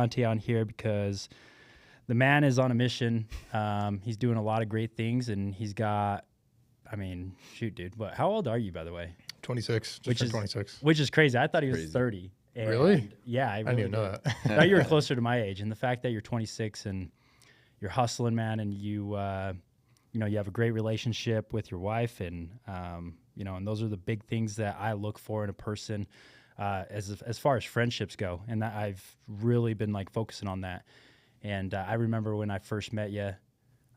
Dante on here because the man is on a mission. He's doing a lot of great things, and he's got, shoot, dude. How old are you, by the way? 26. Just turned 26. Which is crazy. I thought he was 30. Really? Yeah, I didn't even know that. I thought you were closer to my age, and the fact that you're 26 and you're hustling, man, and you have a great relationship with your wife, and and those are the big things that I look for in a person as far as friendships go, and that I've really been like focusing on that. And I remember when I first met you,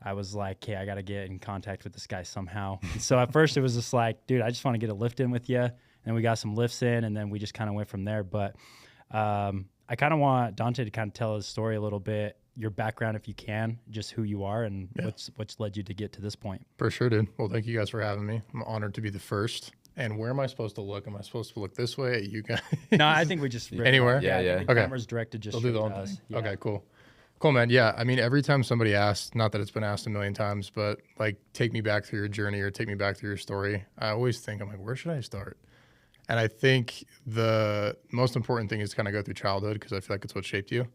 I was like, hey, I got to get in contact with this guy somehow. And so at first it was just like, dude, I just want to get a lift in with you. And we got some lifts in, and then we just kind of went from there. But I kind of want Dante to kind of tell his story a little bit, your background if you can, just who you are and what's led you to get to this point. For sure, dude. Well, thank you guys for having me. I'm honored to be the first. And where am I supposed to look? Am I supposed to look this way at you guys? No, I think we just... Anywhere? Yeah. Okay. The camera's directed just straight to us. Yeah. Okay, cool. Cool, man. Yeah, every time somebody asks, not that it's been asked a million times, but like, take me back through your journey or take me back through your story, I always think, I'm like, where should I start? And I think the most important thing is to kind of go through childhood, because I feel like it's what shaped you.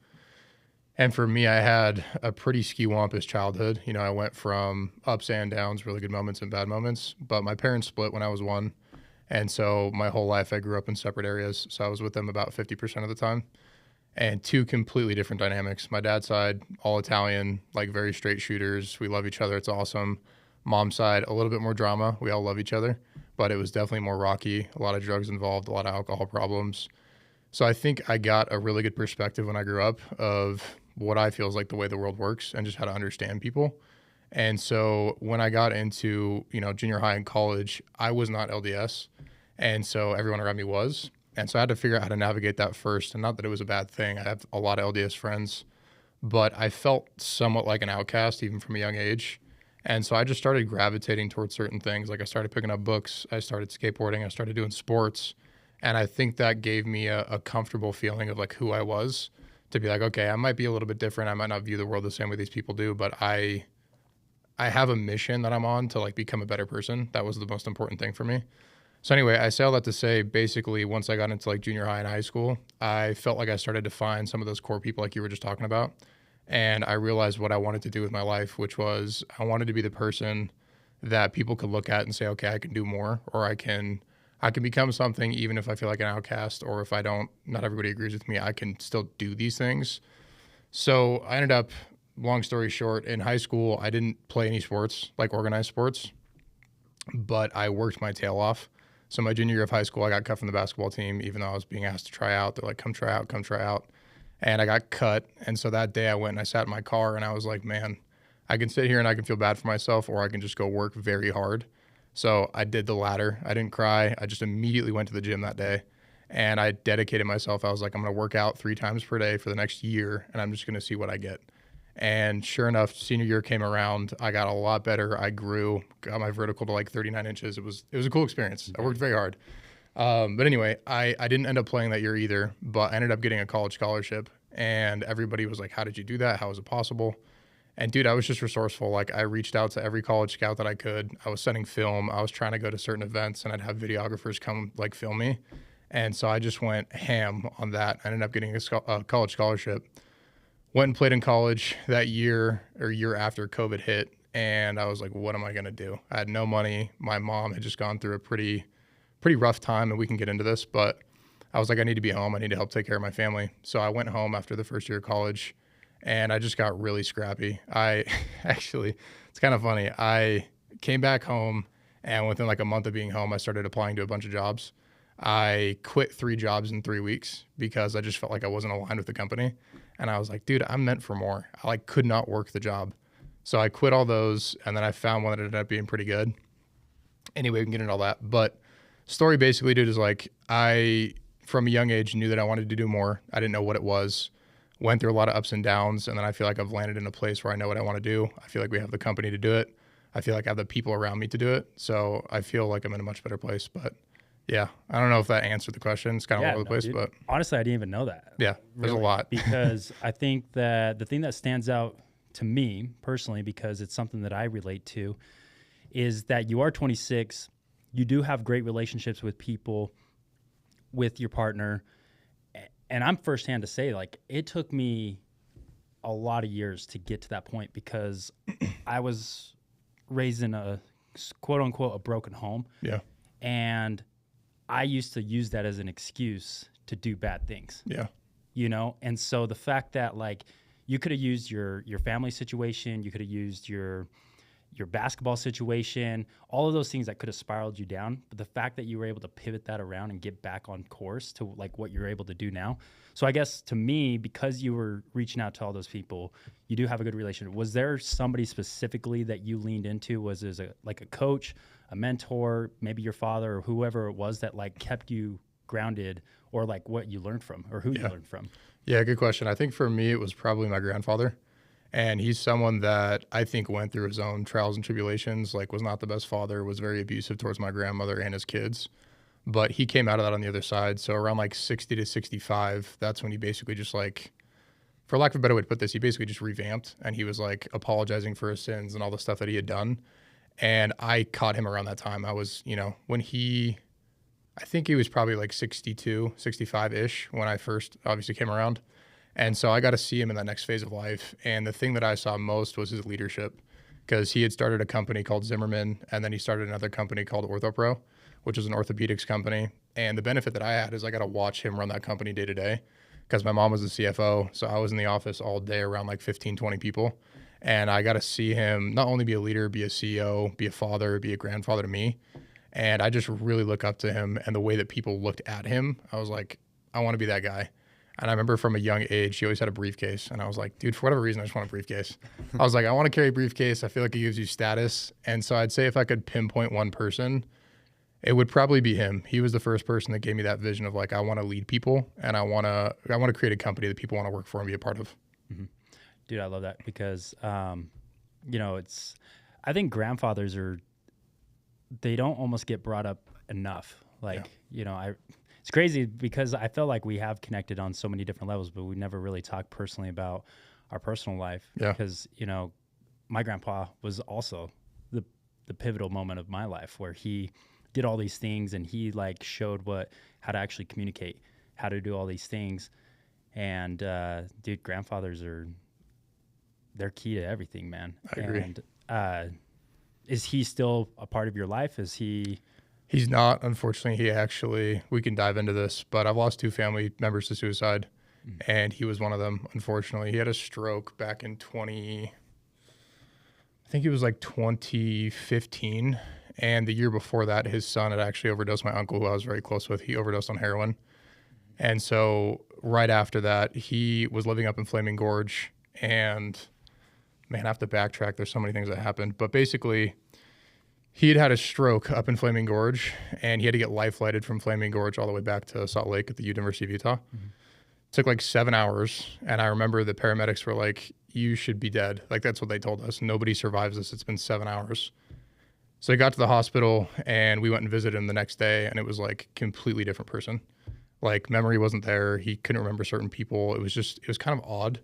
And for me, I had a pretty ski-wampus childhood. I went from ups and downs, really good moments and bad moments. But my parents split when I was 1. And so my whole life, I grew up in separate areas. So I was with them about 50% of the time. And 2 completely different dynamics. My dad's side, all Italian, like very straight shooters. We love each other. It's awesome. Mom's side, a little bit more drama. We all love each other. But it was definitely more rocky. A lot of drugs involved, a lot of alcohol problems. So I think I got a really good perspective when I grew up of what I feel is like the way the world works and just how to understand people. And so when I got into, junior high and college, I was not LDS. And so everyone around me was. And so I had to figure out how to navigate that first. And not that it was a bad thing. I have a lot of LDS friends, but I felt somewhat like an outcast even from a young age. And so I just started gravitating towards certain things. Like I started picking up books. I started skateboarding. I started doing sports. And I think that gave me a comfortable feeling of like who I was, to be like, okay, I might be a little bit different. I might not view the world the same way these people do, but I have a mission that I'm on to like become a better person. That was the most important thing for me. So anyway, I say all that to say, basically, once I got into like junior high and high school, I felt like I started to find some of those core people like you were just talking about. And I realized what I wanted to do with my life, which was I wanted to be the person that people could look at and say, okay, I can do more, or I can become something even if I feel like an outcast, or if I don't, not everybody agrees with me, I can still do these things. So I ended up, long story short, in high school, I didn't play any sports, like organized sports, but I worked my tail off. So my junior year of high school, I got cut from the basketball team, even though I was being asked to try out. They're like, come try out. And I got cut. And so that day I went and I sat in my car and I was like, man, I can sit here and I can feel bad for myself, or I can just go work very hard. So I did the latter. I didn't cry. I just immediately went to the gym that day and I dedicated myself. I was like, I'm going to work out 3 times per day for the next year and I'm just going to see what I get. And sure enough, senior year came around. I got a lot better. I grew, got my vertical to like 39 inches. It was a cool experience. I worked very hard. But anyway, I didn't end up playing that year either, but I ended up getting a college scholarship. And everybody was like, how did you do that? How was it possible? And dude, I was just resourceful. Like I reached out to every college scout that I could. I was sending film. I was trying to go to certain events and I'd have videographers come like film me. And so I just went ham on that. I ended up getting a college scholarship. Went and played in college that year or year after COVID hit. And I was like, what am I going to do? I had no money. My mom had just gone through a pretty rough time, and we can get into this, but I was like, I need to be home. I need to help take care of my family. So I went home after the first year of college and I just got really scrappy. Actually, it's kind of funny. I came back home and within like a month of being home, I started applying to a bunch of jobs. I quit 3 jobs in 3 weeks because I just felt like I wasn't aligned with the company. And I was like, dude, I'm meant for more. I like could not work the job. So I quit all those and then I found one that ended up being pretty good. Anyway, we can get into all that. But story basically, dude, is like I, from a young age, knew that I wanted to do more. I didn't know what it was. Went through a lot of ups and downs. And then I feel like I've landed in a place where I know what I want to do. I feel like we have the company to do it. I feel like I have the people around me to do it. So I feel like I'm in a much better place. But yeah, I don't know if that answered the question. It's kind of all over the place, dude. But honestly, I didn't even know that. Yeah, there's a lot. Because I think that the thing that stands out to me personally, because it's something that I relate to, is that you are 26. You do have great relationships with people, with your partner, And I'm firsthand to say, like, it took me a lot of years to get to that point because I was raised in a quote unquote a broken home. Yeah. And I used to use that as an excuse to do bad things. Yeah. You know? And so the fact that like you could have used your family situation, you could have used your basketball situation, all of those things that could have spiraled you down. But the fact that you were able to pivot that around and get back on course to like what you're able to do now. So I guess to me, because you were reaching out to all those people, you do have a good relationship. Was there somebody specifically that you leaned into? Was it like a coach, a mentor, maybe your father or whoever it was that like kept you grounded, or like what you learned from or who you learned from? Yeah, good question. I think for me, it was probably my grandfather. And he's someone that I think went through his own trials and tribulations, like was not the best father, was very abusive towards my grandmother and his kids. But he came out of that on the other side. So around like 60 to 65, that's when he basically just like, for lack of a better way to put this, he basically just revamped and he was like apologizing for his sins and all the stuff that he had done. And I caught him around that time. I was, when I think he was probably like 62, 65-ish when I first obviously came around. And so I got to see him in that next phase of life. And the thing that I saw most was his leadership, because he had started a company called Zimmerman, and then he started another company called OrthoPro, which is an orthopedics company. And the benefit that I had is I got to watch him run that company day to day, because my mom was the CFO. So I was in the office all day around like 15, 20 people. And I got to see him not only be a leader, be a CEO, be a father, be a grandfather to me. And I just really look up to him, and the way that people looked at him, I was like, I want to be that guy. And I remember from a young age, he always had a briefcase. And I was like, dude, for whatever reason, I just want a briefcase. I was like, I want to carry a briefcase. I feel like it gives you status. And so I'd say if I could pinpoint one person, it would probably be him. He was the first person that gave me that vision of like, I want to lead people, and I want to create a company that people want to work for and be a part of. Mm-hmm. Dude, I love that because, I think grandfathers they don't almost get brought up enough. Like, it's crazy because I feel like we have connected on so many different levels, but we never really talked personally about our personal life. Yeah. Because, my grandpa was also the pivotal moment of my life where he did all these things and he like showed how to actually communicate, how to do all these things. And, dude, grandfathers they're key to everything, man. I agree. And, is he still a part of your life? Is he... He's not, unfortunately. We can dive into this, but I've lost 2 family members to suicide, and he was one of them, unfortunately. He had a stroke back in 2015, and the year before that, his son had actually overdosed my uncle, who I was very close with. He overdosed on heroin. And so right after that, he was living up in Flaming Gorge, and man, I have to backtrack. There's so many things that happened, but basically he had a stroke up in Flaming Gorge, and he had to get life flighted from Flaming Gorge all the way back to Salt Lake at the University of Utah. Mm-hmm. It took like 7 hours. And I remember the paramedics were like, you should be dead. Like, that's what they told us. Nobody survives this. It's been 7 hours. So he got to the hospital, and we went and visited him the next day, and it was like completely different person. Like, memory wasn't there. He couldn't remember certain people. It was kind of odd.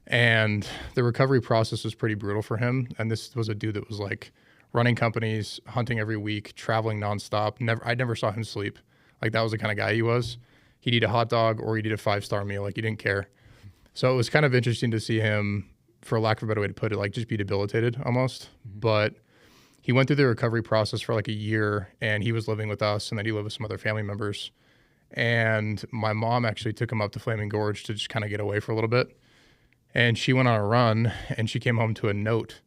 And the recovery process was pretty brutal for him. And this was a dude that was like running companies, hunting every week, traveling nonstop. I never saw him sleep. Like, that was the kind of guy he was. He'd eat a hot dog or he'd eat a 5-star meal. Like, he didn't care. So it was kind of interesting to see him, for lack of a better way to put it, like just be debilitated almost. Mm-hmm. But he went through the recovery process for like a year, and he was living with us, and then he lived with some other family members. And my mom actually took him up to Flaming Gorge to just kind of get away for a little bit. And she went on a run, and she came home to a note.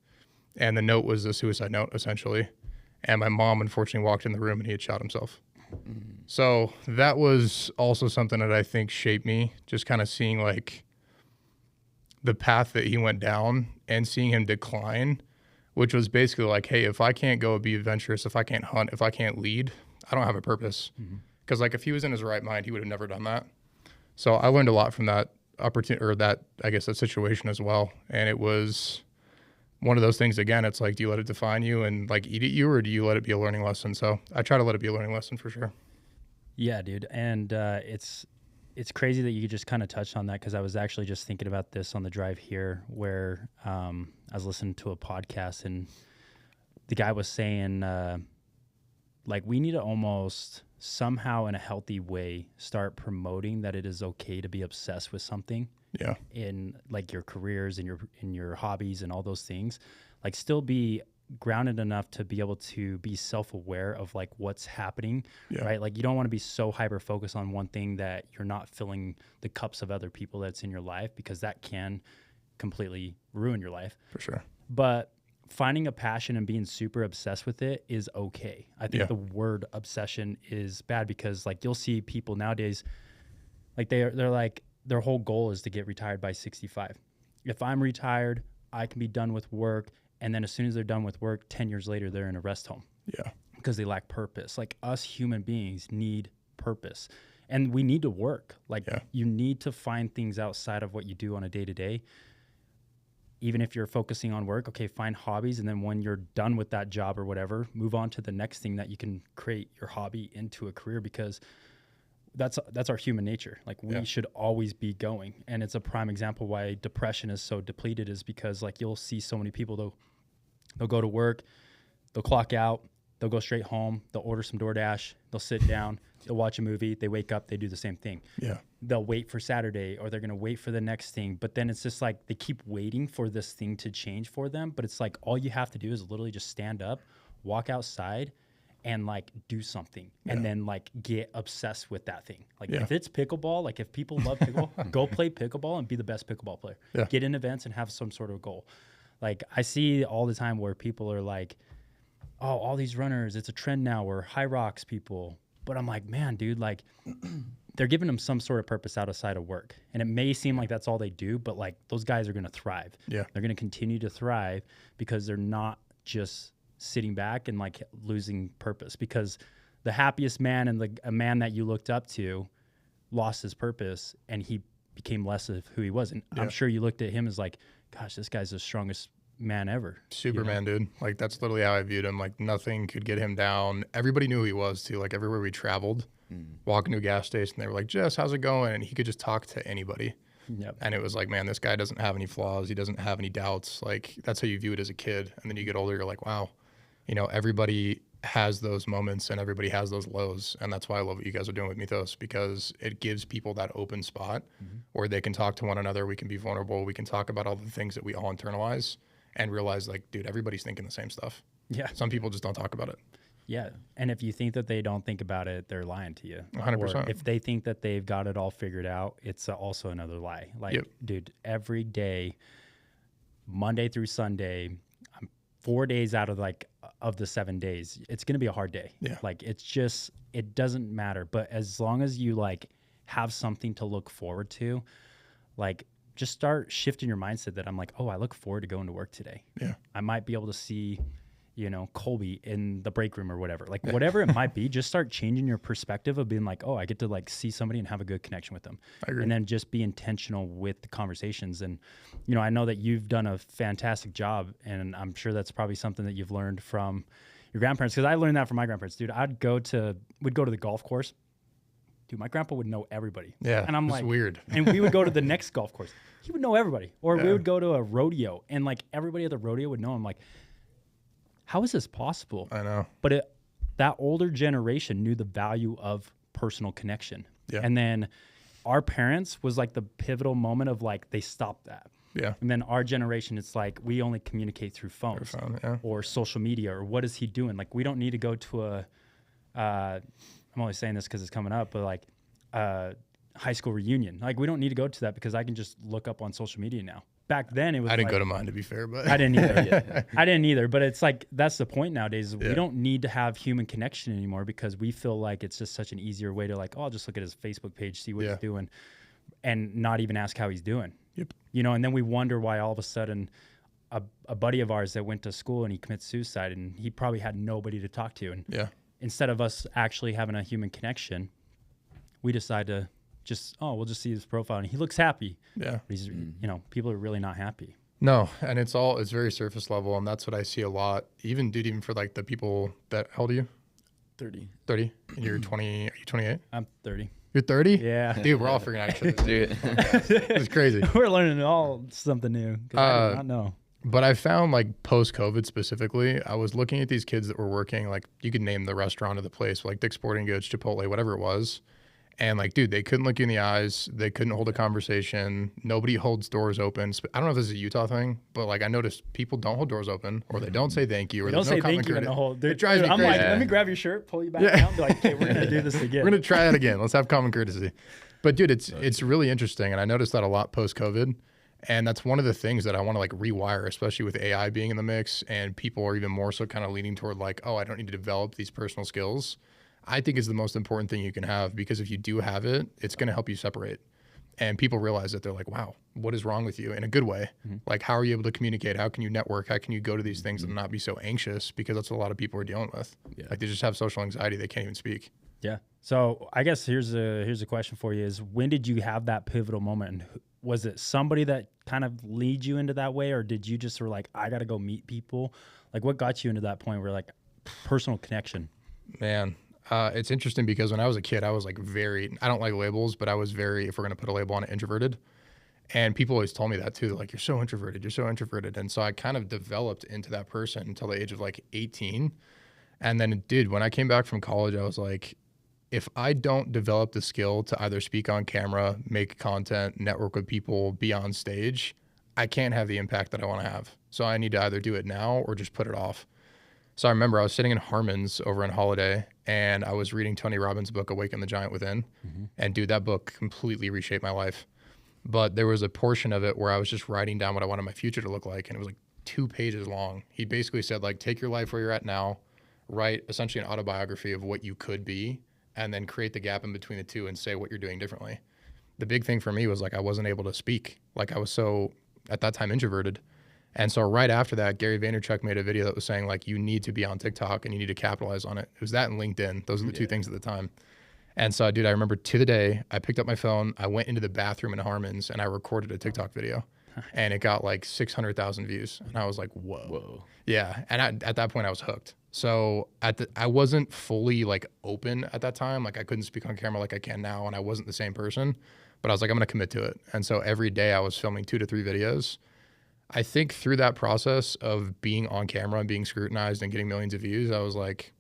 And the note was a suicide note, essentially. And my mom, unfortunately, walked in the room, and he had shot himself. Mm. So that was also something that I think shaped me, just kind of seeing like the path that he went down and seeing him decline, which was basically like, hey, if I can't go be adventurous, if I can't hunt, if I can't lead, I don't have a purpose. Because like if he was in his right mind, he would have never done that. So I learned a lot from that opportunity, or that situation as well. And it was one of those things, again, it's like, do you let it define you and like eat at you, or do you let it be a learning lesson? So I try to let it be a learning lesson for sure. Yeah, dude. And it's crazy that you just kind of touched on that, because I was actually just thinking about this on the drive here, where I was listening to a podcast, and the guy was saying like we need to almost somehow in a healthy way start promoting that it is okay to be obsessed with something. Yeah. In like your careers and your hobbies and all those things. Like still be grounded enough to be able to be self-aware of like what's happening, right? Like you don't want to be so hyper focused on one thing that you're not filling the cups of other people that's in your life, because that can completely ruin your life. For sure. But finding a passion and being super obsessed with it is okay. I think the word obsession is bad, because like you'll see people nowadays, like they're like their whole goal is to get retired by 65. If I'm retired, I can be done with work. And then as soon as they're done with work, 10 years later, they're in a rest home. Yeah. Because they lack purpose. Like us human beings need purpose. And we need to work. Like you need to find things outside of what you do on a day-to-day. Even if you're focusing on work, okay, find hobbies. And then when you're done with that job or whatever, move on to the next thing that you can create your hobby into a career, because that's our human nature. Like we should always be going. And it's a prime example why depression is so depleted, is because like you'll see so many people, they'll go to work, they'll clock out, they'll go straight home, they'll order some DoorDash, they'll sit down, they'll watch a movie, they wake up, they do the same thing. Yeah. They'll wait for Saturday, or they're going to wait for the next thing. But then it's just like they keep waiting for this thing to change for them. But it's like all you have to do is literally just stand up, walk outside, and like do something, and then like get obsessed with that thing. Like if it's pickleball, like if people love pickleball, go play pickleball and be the best pickleball player. Get in events and have some sort of goal. Like I see all the time where people are like, oh, all these runners, it's a trend now, or high rocks people. But I'm like, man, dude, like they're giving them some sort of purpose outside of work. And it may seem like that's all they do, but like those guys are going to thrive. Yeah. They're going to continue to thrive because they're not just sitting back and like losing purpose, because the happiest man and a man that you looked up to lost his purpose and he became less of who he was. And I'm sure you looked at him as like, gosh, this guy's the strongest man ever. Superman, dude. Like that's literally how I viewed him. Like nothing could get him down. Everybody knew who he was too. Like everywhere we traveled, walking to a gas station, they were like, Jess, how's it going? And he could just talk to anybody. And it was like, man, this guy doesn't have any flaws. He doesn't have any doubts. Like that's how you view it as a kid. And then you get older, you're like, wow, you know, everybody has those moments and everybody has those lows. And that's why I love what you guys are doing with Mythos, because it gives people that open spot where they can talk to one another. We can be vulnerable. We can talk about all the things that we all internalize and realize like, dude, everybody's thinking the same stuff. Yeah. Some people just don't talk about it. Yeah. And if you think that they don't think about it, they're lying to you. 100%. Or if they think that they've got it all figured out, it's also another lie. Like, dude, every day, Monday through Sunday, I'm 4 days out of the 7 days, it's going to be a hard day. Yeah. Like, it's just, it doesn't matter. But as long as you like have something to look forward to, like, just start shifting your mindset that I'm like, oh, I look forward to going to work today. Yeah. I might be able to see, you know, Colby in the break room or whatever. Like whatever it might be, just start changing your perspective of being like, oh, I get to like see somebody and have a good connection with them. I agree. And then just be intentional with the conversations. And, you know, I know that you've done a fantastic job, and I'm sure that's probably something that you've learned from your grandparents. Cause I learned that from my grandparents, dude. We'd go to the golf course. Dude, my grandpa would know everybody. Yeah. And I'm like, weird. And we would go to the next golf course. He would know everybody. Or we would go to a rodeo and like everybody at the rodeo would know him. Like, how is this possible? I know. But that older generation knew the value of personal connection. Yeah. And then our parents was like the pivotal moment of like, they stopped that. Yeah. And then our generation, it's like, we only communicate through phones or social media, or what is he doing? Like, we don't need to go to I'm only saying this because it's coming up, but like high school reunion. Like, we don't need to go to that because I can just look up on social media now. Back then, it was. I didn't go to mine, to be fair, but I didn't either. I didn't either. But it's like, that's the point nowadays. We don't need to have human connection anymore because we feel like it's just such an easier way to like, oh, I'll just look at his Facebook page, see what he's doing, and not even ask how he's doing. Yep. You know, and then we wonder why all of a sudden a buddy of ours that went to school and he commits suicide, and he probably had nobody to talk to. And instead of us actually having a human connection, we decide to just, we'll just see his profile and he looks happy. Yeah. But he's, you know, people are really not happy. No. And it's very surface level. And that's what I see a lot. Even for like the people that, how old are you? 30. 30? And you're 20, are you 28? I'm 30. You're 30? Yeah. Dude, we're all figuring out each other. Dude. It's crazy. We're learning all something new. I do not know. But I found like post-COVID specifically, I was looking at these kids that were working, like you could name the restaurant or the place, like Dick's Sporting Goods, Chipotle, whatever it was. And like, dude, they couldn't look you in the eyes. They couldn't hold a conversation. Nobody holds doors open. I don't know if this is a Utah thing, but like I noticed people don't hold doors open, or they don't say thank you, or They don't say no thank you in the whole. It drives me I'm crazy. like, let me grab your shirt, pull you back down, be like, okay, we're gonna do this again. We're gonna try that again. Let's have common courtesy. But dude, it's really interesting, and I noticed that a lot post-COVID. And that's one of the things that I want to like rewire, especially with AI being in the mix, and people are even more so kind of leaning toward like, oh, I don't need to develop these personal skills. I think is the most important thing you can have, because if you do have it, it's going to help you separate. And people realize that they're like, wow, what is wrong with you in a good way? Like, how are you able to communicate? How can you network? How can you go to these things and not be so anxious? Because that's what a lot of people are dealing with. Like they just have social anxiety. They can't even speak. Yeah. So I guess here's a question for you: is when did you have that pivotal moment? And was it somebody that kind of lead you into that way, or did you just were like, I got to go meet people? Like, what got you into that point where like personal connection? Man, it's interesting because when I was a kid, I was like I don't like labels, but I was very, if we're going to put a label on it, introverted. And people always told me that too. They're like, you're so introverted. You're so introverted. And so I kind of developed into that person until the age of like 18. And then when I came back from college, I was like, if I don't develop the skill to either speak on camera, make content, network with people, be on stage, I can't have the impact that I want to have. So I need to either do it now or just put it off. So I remember I was sitting in Harmon's over on holiday, and I was reading Tony Robbins' book, Awaken the Giant Within. And dude, that book completely reshaped my life. But there was a portion of it where I was just writing down what I wanted my future to look like. And it was like 2 pages long. He basically said, like, take your life where you're at now, write essentially an autobiography of what you could be, and then create the gap in between the two and say what you're doing differently. The big thing for me was like, I wasn't able to speak. Like I was so, at that time, introverted. And so right after that, Gary Vaynerchuk made a video that was saying like, you need to be on TikTok and you need to capitalize on it. It was that and LinkedIn. Those are the 2 things at the time. And so, dude, I remember to the day, I picked up my phone, I went into the bathroom in Harmon's and I recorded a TikTok video. And it got like 600,000 views. And I was like, whoa. Yeah. And at that point I was hooked. So I wasn't fully like open at that time. Like I couldn't speak on camera like I can now. And I wasn't the same person, but I was like, I'm going to commit to it. And so every day I was filming 2 to 3 videos. I think through that process of being on camera and being scrutinized and getting millions of views, I was like,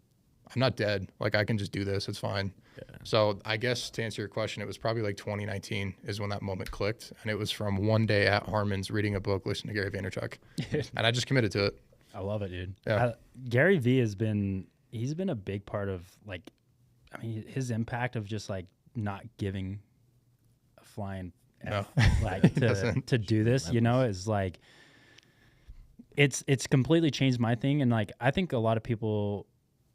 I'm not dead. Like I can just do this. It's fine. Yeah. So I guess to answer your question, it was probably like 2019 is when that moment clicked. And it was from one day at Harmon's reading a book, listening to Gary Vaynerchuk. And I just committed to it. I love it, dude. Yeah. Gary V he's been a big part of like, I mean, his impact of just like not giving a flying F, like to do this, you know, is like, it's completely changed my thing. And like, I think a lot of people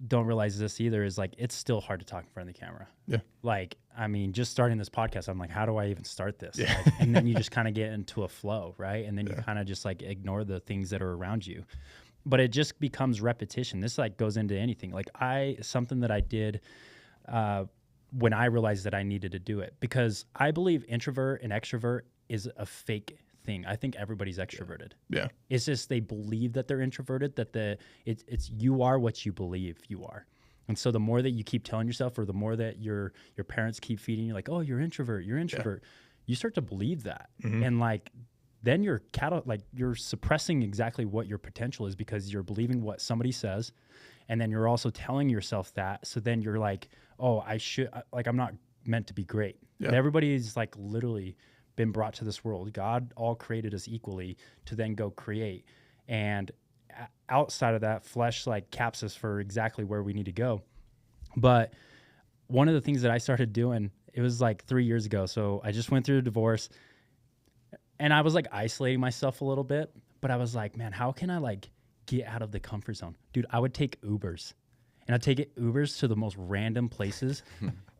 don't realize this either, is like, it's still hard to talk in front of the camera. Yeah. Like, I mean, just starting this podcast, I'm like, how do I even start this? Yeah. Like, and then you just kind of get into a flow, right? And then you kind of just like ignore the things that are around you. But it just becomes repetition. This like goes into anything. Like something that I did when I realized that I needed to do it, because I believe introvert and extrovert is a fake thing. I think everybody's extroverted. Yeah. It's just they believe that they're introverted, that it's you are what you believe you are. And so the more that you keep telling yourself, or the more that your parents keep feeding you like, oh, you're introvert, you start to believe that. And like then you're suppressing exactly what your potential is, because you're believing what somebody says. And then you're also telling yourself that. So then you're like, oh, I'm not meant to be great. Yeah. But everybody's like literally been brought to this world. God all created us equally to then go create. And outside of that, flesh like caps us for exactly where we need to go. But one of the things that I started doing, it was like 3 years ago. So I just went through a divorce and I was like isolating myself a little bit, but I was like, man, how can I like get out of the comfort zone? Dude, I would take Ubers. And I'd take Ubers to the most random places.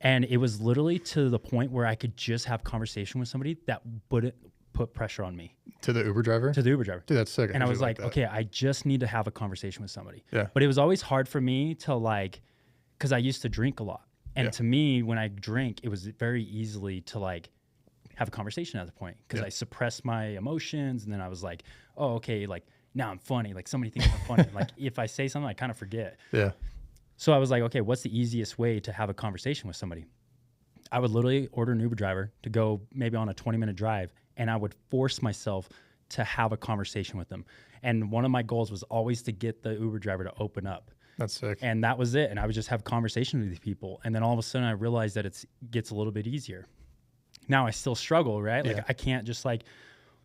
And it was literally to the point where I could just have conversation with somebody that wouldn't put pressure on me. To the Uber driver? To the Uber driver. Dude, that's sick. And I was like, okay, I just need to have a conversation with somebody. Yeah. But it was always hard for me to like, because I used to drink a lot. And to me, when I drink, it was very easily to like have a conversation at the point, because I suppressed my emotions. And then I was like, oh, okay, like now I'm funny. Like somebody thinks I'm funny. Like if I say something, I kind of forget. Yeah. So I was like, okay, what's the easiest way to have a conversation with somebody? I would literally order an Uber driver to go maybe on a 20-minute drive, and I would force myself to have a conversation with them. And one of my goals was always to get the Uber driver to open up. That's sick. And that was it. And I would just have conversations with these people. And then all of a sudden I realized that it gets a little bit easier. Now I still struggle, right? Like I can't just like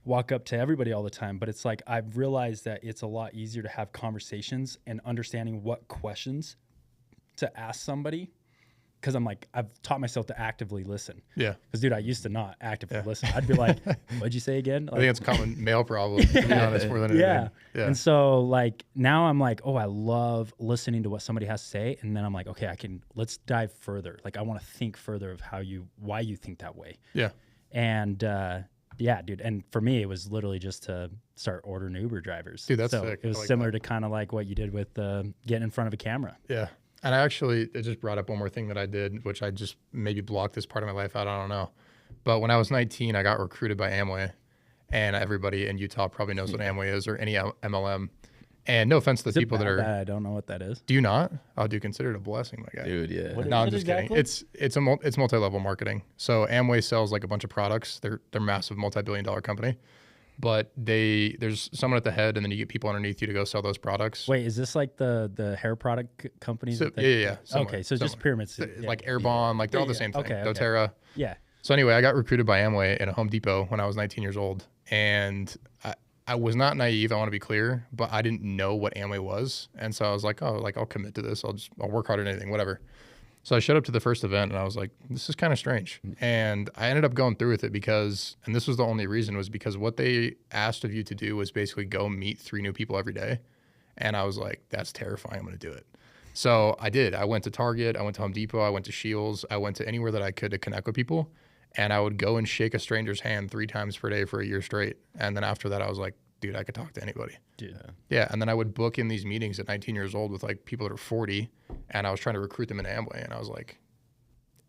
walk up to everybody all the time, but it's like I've realized that it's a lot easier to have conversations and understanding what questions to ask somebody. Cause I'm like, I've taught myself to actively listen. Yeah. Cause dude, I used to not actively listen. I'd be like, what'd you say again? Like, I think it's a common male problem, to be honest, more than anything. Yeah. And so like now I'm like, oh, I love listening to what somebody has to say. And then I'm like, okay, let's dive further. Like I want to think further of why you think that way. Yeah. And yeah, dude. And for me, it was literally just to start ordering Uber drivers. Dude, that's so sick. It was similar to kind of like what you did with getting in front of a camera. Yeah. And it just brought up one more thing that I did, which I just maybe blocked this part of my life out. I don't know. But when I was 19, I got recruited by Amway. And everybody in Utah probably knows what Amway is, or any MLM. And no offense to the people that are. I don't know what that is. Do you not? Oh, do you consider it a blessing, my guy? Dude, yeah. No, I'm just kidding. It's multi-level marketing. So Amway sells like a bunch of products. They're massive, multi-billion-dollar company. But there's someone at the head, and then you get people underneath you to go sell those products. Wait, is this like the hair product companies? So, yeah. Similar, okay, so just pyramids. Like Airbond, like they're all the same thing. Okay, doTERRA. Yeah. So anyway, I got recruited by Amway in a Home Depot when I was 19 years old. And I was not naive, I want to be clear, but I didn't know what Amway was. And so I was like, I'll commit to this. I'll work hard at anything, whatever. So I showed up to the first event and I was like, this is kind of strange. And I ended up going through with it because, and this was the only reason, was because what they asked of you to do was basically go meet 3 new people every day. And I was like, that's terrifying. I'm going to do it. So I did. I went to Target. I went to Home Depot. I went to Scheels. I went to anywhere that I could to connect with people. And I would go and shake a stranger's hand 3 times per day for a year straight. And then after that, I was like, dude, I could talk to anybody. Dude. Yeah. And then I would book in these meetings at 19 years old with like people that are 40. And I was trying to recruit them in Amway. And I was like,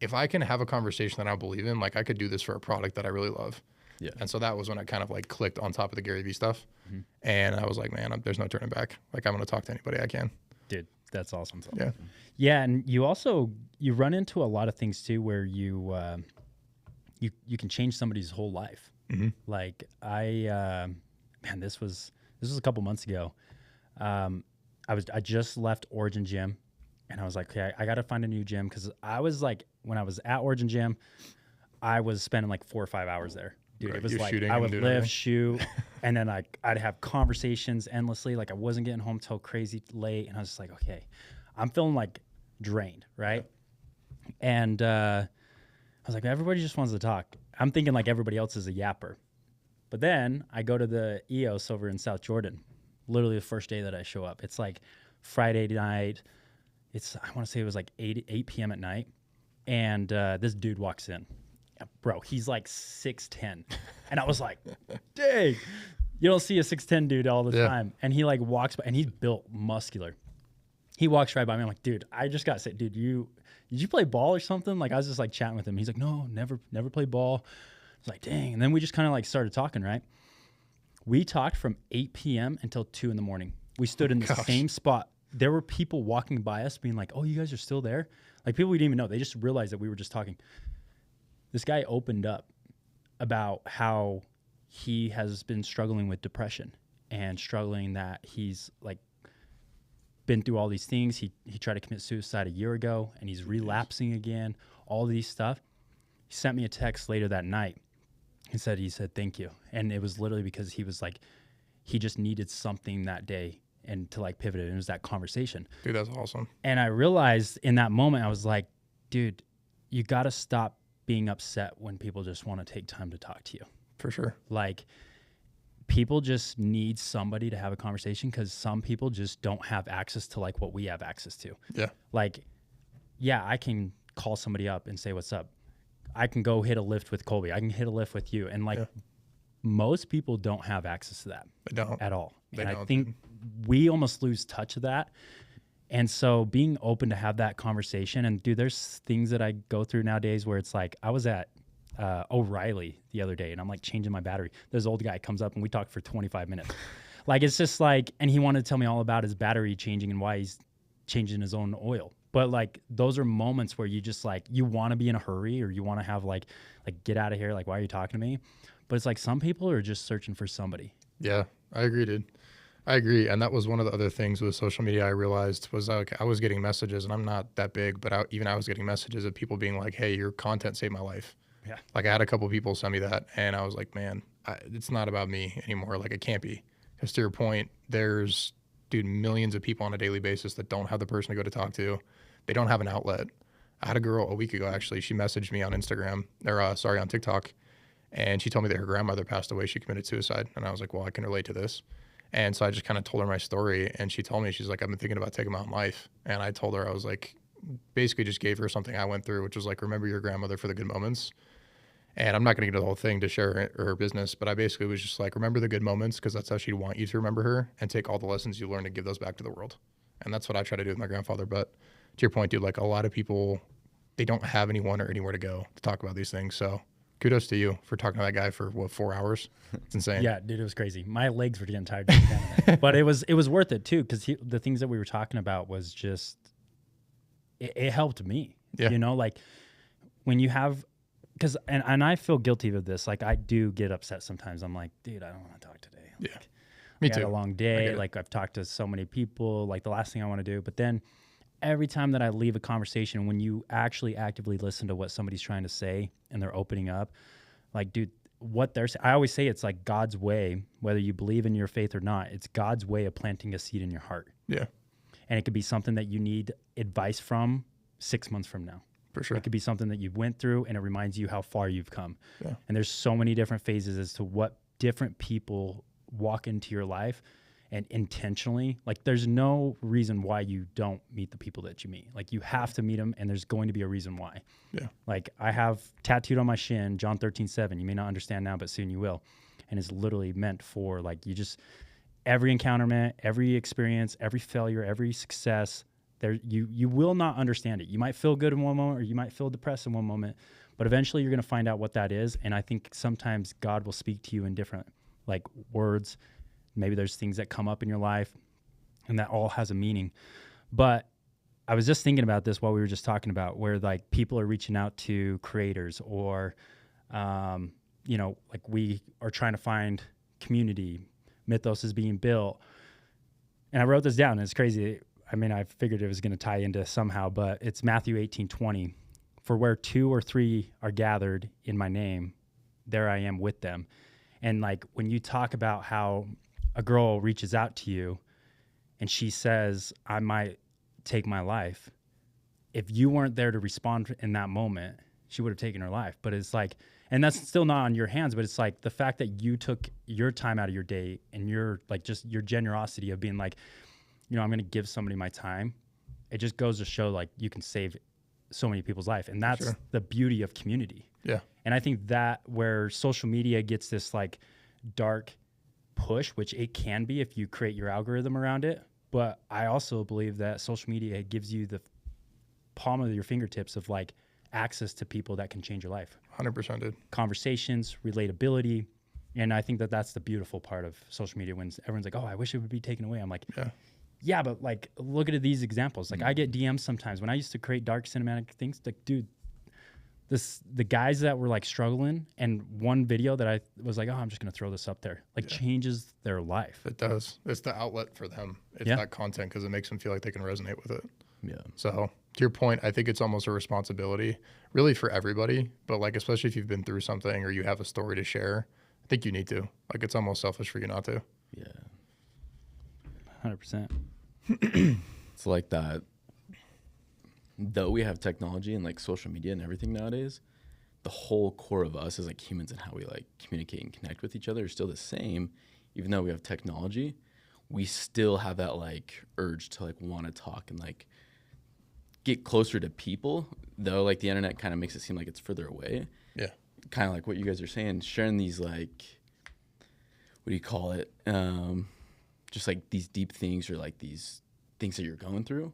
if I can have a conversation that I believe in, like I could do this for a product that I really love. Yeah. And so that was when I kind of like clicked on top of the Gary Vee stuff. Mm-hmm. And I was like, man, there's no turning back. Like I'm going to talk to anybody I can. Dude, that's awesome. Yeah. Yeah. And you run into a lot of things too, where you can change somebody's whole life. Mm-hmm. Like this was a couple months ago. I just left Origin Gym, and I was like, okay, I got to find a new gym, because I was like, when I was at Origin Gym, I was spending like 4 or 5 hours there. Dude, right. It was You're like I would lift, shoot, and then I'd have conversations endlessly. Like I wasn't getting home till crazy late, and I was just like, okay, I'm feeling like drained, right? And I was like, everybody just wants to talk. I'm thinking like everybody else is a yapper. But then I go to the EOS over in South Jordan, literally the first day that I show up. It's like Friday night. I want to say it was like 8 p.m. at night. And this dude walks in. Bro, he's like 6'10". And I was like, dang, you don't see a 6'10" dude all the time. And he like walks by, and he's built muscular. He walks right by me. I'm like, dude, I just got to say, dude, did you play ball or something? Like I was just like chatting with him. He's like, no, never played ball. I was like, dang. And then we just kind of like started talking, right? We talked from 8 p.m. until 2 in the morning. We stood in the same spot. There were people walking by us being like, oh, you guys are still there? Like people we didn't even know. They just realized that we were just talking. This guy opened up about how he has been struggling with depression and struggling that he's like been through all these things. He tried to commit suicide a year ago, and he's relapsing again, all these stuff. He sent me a text later that night. He said, thank you. And it was literally because he was like, he just needed something that day and to like pivot it. And it was that conversation. Dude, that's awesome. And I realized in that moment, I was like, dude, you got to stop being upset when people just want to take time to talk to you. For sure. Like people just need somebody to have a conversation, because some people just don't have access to like what we have access to. Yeah. Like, yeah, I can call somebody up and say, what's up? I can go hit a lift with Colby. I can hit a lift with you. And like most people don't have access to that. They don't. At all. They and don't. I think we almost lose touch of that. And so being open to have that conversation, and dude, there's things that I go through nowadays where it's like, I was at O'Reilly the other day and I'm like changing my battery. This old guy comes up and we talked for 25 minutes. Like, it's just like, and he wanted to tell me all about his battery changing and why he's changing his own oil. But like, those are moments where you just like, you want to be in a hurry, or you want to have like get out of here. Like, why are you talking to me? But it's like, some people are just searching for somebody. Yeah, I agree, dude. I agree. And that was one of the other things with social media I realized was like I was getting messages, and I'm not that big, but I was getting messages of people being like, hey, your content saved my life. Yeah. Like I had a couple people send me that, and I was like, man, it's not about me anymore. Like it can't be. Because to your point, there's, dude, millions of people on a daily basis that don't have the person to go to talk to. They don't have an outlet. I had a girl a week ago, actually. She messaged me on Instagram, or on TikTok, and she told me that her grandmother passed away. She committed suicide. And I was like, well, I can relate to this. And so I just kind of told her my story, and she told me, she's like, I've been thinking about taking my own life. And I told her, I was like, basically just gave her something I went through, which was like, remember your grandmother for the good moments. And I'm not going to get into the whole thing to share her business, but I basically was just like, remember the good moments, because that's how she'd want you to remember her, and take all the lessons you learned and give those back to the world. And that's what I try to do with my grandfather. But to your point, dude, like a lot of people, they don't have anyone or anywhere to go to talk about these things. So kudos to you for talking to that guy for 4 hours. It's insane. Yeah, dude, it was crazy. My legs were getting tired. Just standing there. But it was worth it too, because the things that we were talking about was just it helped me. Yeah. You know, like when you have, because and I feel guilty of this. Like I do get upset sometimes. I'm like, dude, I don't want to talk today. Yeah. Like, Me I had too. a long day. Like I've talked to so many people. Like the last thing I want to do. But then every time that I leave a conversation, when you actually actively listen to what somebody's trying to say and they're opening up, like, dude, what they're saying, I always say it's like God's way, whether you believe in your faith or not, it's God's way of planting a seed in your heart. Yeah. And it could be something that you need advice from 6 months from now. For sure. It could be something that you went through and it reminds you how far you've come. Yeah. And there's so many different phases as to what different people walk into your life, and intentionally, like there's no reason why you don't meet the people that you meet. Like you have to meet them, and there's going to be a reason why. Yeah. Like I have tattooed on my shin, John 13:7. You may not understand now, but soon you will. And it's literally meant for like every encounterment, every experience, every failure, every success, there you will not understand it. You might feel good in one moment, or you might feel depressed in one moment, but eventually you're going to find out what that is. And I think sometimes God will speak to you in different like words. Maybe there's things that come up in your life, and that all has a meaning. But I was just thinking about this while we were just talking about where like people are reaching out to creators, or, you know, like we are trying to find community. Mythos is being built. And I wrote this down, and it's crazy. I mean, I figured it was going to tie into somehow, but it's Matthew 18:20. For where 2 or 3 are gathered in my name, there I am with them. And like when you talk about how a girl reaches out to you and she says, I might take my life, if you weren't there to respond in that moment, she would have taken her life. But it's like, and that's still not on your hands, but it's like the fact that you took your time out of your day and your like just your generosity of being like, you know, I'm going to give somebody my time. It just goes to show like you can save so many people's life. And that's the beauty of community. Yeah. And I think that where social media gets this like dark push, which it can be if you create your algorithm around it. But I also believe that social media gives you the palm of your fingertips of like access to people that can change your life. 100%, dude. Conversations, relatability. And I think that that's the beautiful part of social media when everyone's like, oh, I wish it would be taken away. I'm like, yeah, but like, look at these examples. Like I get DMs sometimes when I used to create dark cinematic things, like, dude, the guys that were like struggling, and one video that I was like, oh, I'm just going to throw this up there, like changes their life. It does. It's the outlet for them. It's that content, because it makes them feel like they can resonate with it. Yeah. So to your point, I think it's almost a responsibility really for everybody, but like, especially if you've been through something or you have a story to share, I think you need to. Like, it's almost selfish for you not to. Yeah. 100%. It's like that. Though we have technology and like social media and everything nowadays, the whole core of us as like humans and how we like communicate and connect with each other is still the same. Even though we have technology, we still have that like urge to like want to talk and like get closer to people, though like the internet kind of makes it seem like it's further away. Yeah. Kind of like what you guys are saying, sharing these like, what do you call it? Just like these deep things, or like these things that you're going through.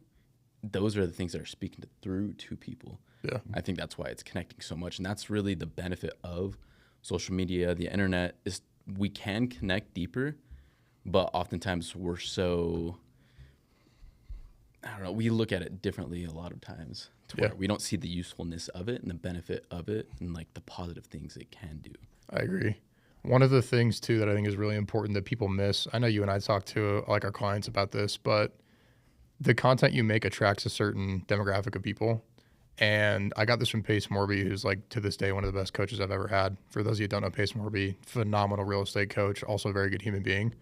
Those are the things that are speaking through to people. Yeah. I think that's why it's connecting so much. And that's really the benefit of social media, the internet, is we can connect deeper, but oftentimes we're so, I don't know, we look at it differently a lot of times to where we don't see the usefulness of it and the benefit of it and like the positive things it can do. I agree. One of the things too that I think is really important that people miss, I know you and I talk to like our clients about this, but the content you make attracts a certain demographic of people. And I got this from Pace Morby, who's like to this day one of the best coaches I've ever had. For those of you who don't know Pace Morby, phenomenal real estate coach, also a very good human being.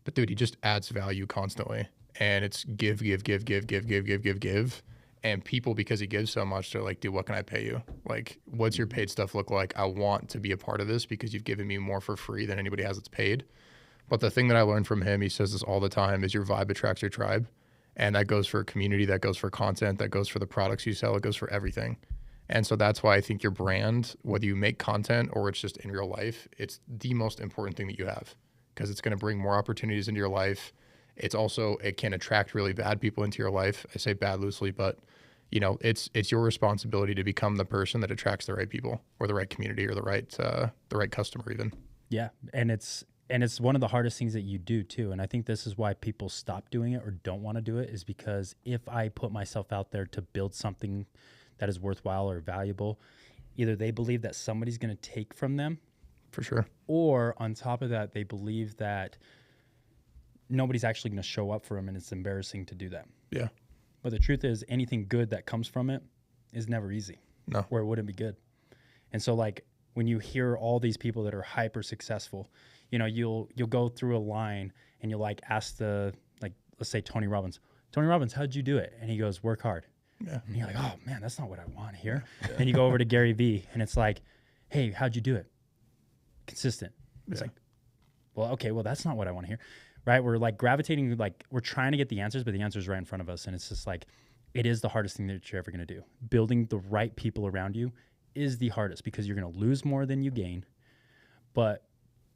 But dude, he just adds value constantly. And it's give. And people, because he gives so much, they're like, dude, what can I pay you? Like, what's your paid stuff look like? I want to be a part of this because you've given me more for free than anybody has that's paid. But the thing that I learned from him, he says this all the time, is your vibe attracts your tribe. And that goes for community, that goes for content, that goes for the products you sell, it goes for everything. And so that's why I think your brand, whether you make content or it's just in real life, it's the most important thing that you have, because it's going to bring more opportunities into your life. It's also, it can attract really bad people into your life. I say bad loosely, but you know, it's your responsibility to become the person that attracts the right people or the right community or the right customer even. Yeah. And it's one of the hardest things that you do too. And I think this is why people stop doing it or don't want to do it, is because if I put myself out there to build something that is worthwhile or valuable, either they believe that somebody's going to take from them, for sure, or on top of that, they believe that nobody's actually going to show up for them and it's embarrassing to do that. Yeah. But the truth is, anything good that comes from it is never easy. No. Or it wouldn't be good. And so like when you hear all these people that are hyper successful, you know, you'll go through a line and you'll like ask let's say Tony Robbins, how'd you do it? And he goes, work hard. Yeah. And you're like, oh man, that's not what I want to hear. Yeah. And you go over to Gary Vee and it's like, hey, how'd you do it? Consistent. It's like, well, okay, well, that's not what I want to hear. Right? We're like gravitating, like we're trying to get the answers, but the answer's right in front of us. And it's just like, it is the hardest thing that you're ever going to do. Building the right people around you is the hardest, because you're going to lose more than you gain. But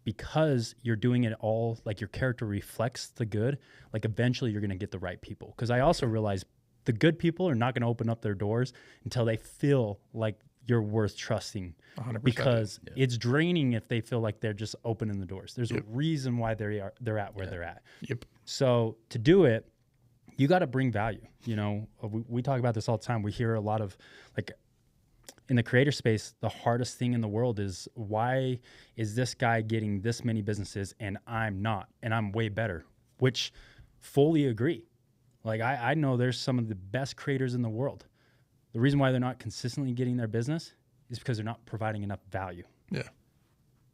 because you're doing it all, like your character reflects the good, like eventually you're going to get the right people. Because I also realize the good people are not going to open up their doors until they feel like you're worth trusting, 100%. because it's draining if they feel like they're just opening the doors. There's a reason why they're at where they're at. Yep. So to do it, you got to bring value. You know, we talk about this all the time. We hear a lot of like in the creator space, the hardest thing in the world is, why is this guy getting this many businesses and I'm not, and I'm way better, which fully agree. Like I know there's some of the best creators in the world. The reason why they're not consistently getting their business is because they're not providing enough value. Yeah.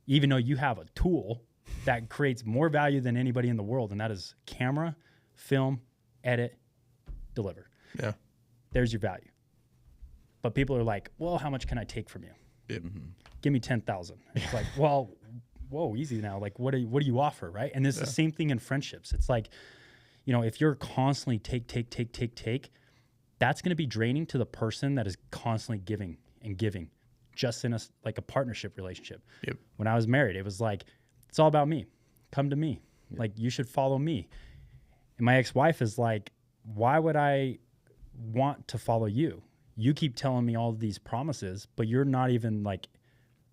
Even though you have a tool that creates more value than anybody in the world, and that is camera, film, edit, deliver. Yeah. There's your value. But people are like, well, how much can I take from you? Yep. Give me 10,000. It's like, well, whoa, easy now. Like, what do you offer, right? And it's the same thing in friendships. It's like, you know, if you're constantly take, that's going to be draining to the person that is constantly giving and giving, just in a partnership relationship. Yep. When I was married, it was like, it's all about me. Come to me. Yep. Like, you should follow me. And my ex-wife is like, why would I want to follow you? You keep telling me all of these promises, but you're not even like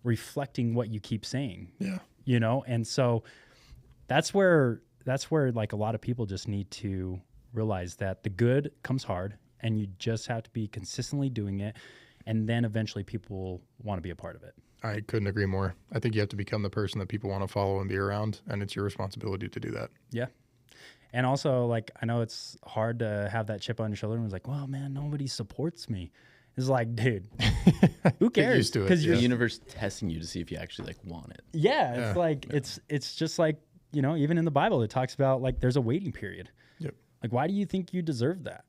reflecting what you keep saying. Yeah. You know? And so that's where like a lot of people just need to realize that the good comes hard, and you just have to be consistently doing it. And then eventually people will want to be a part of it. I couldn't agree more. I think you have to become the person that people want to follow and be around, and it's your responsibility to do that. Yeah. And also, like, I know it's hard to have that chip on your shoulder and it's like, well, man, nobody supports me. It's like, dude, who cares? Get used to it. Because The universe testing you to see if you actually like want it. Yeah, it's like it's just like, you know, even in the Bible it talks about like there's a waiting period. Yep. Like, why do you think you deserve that?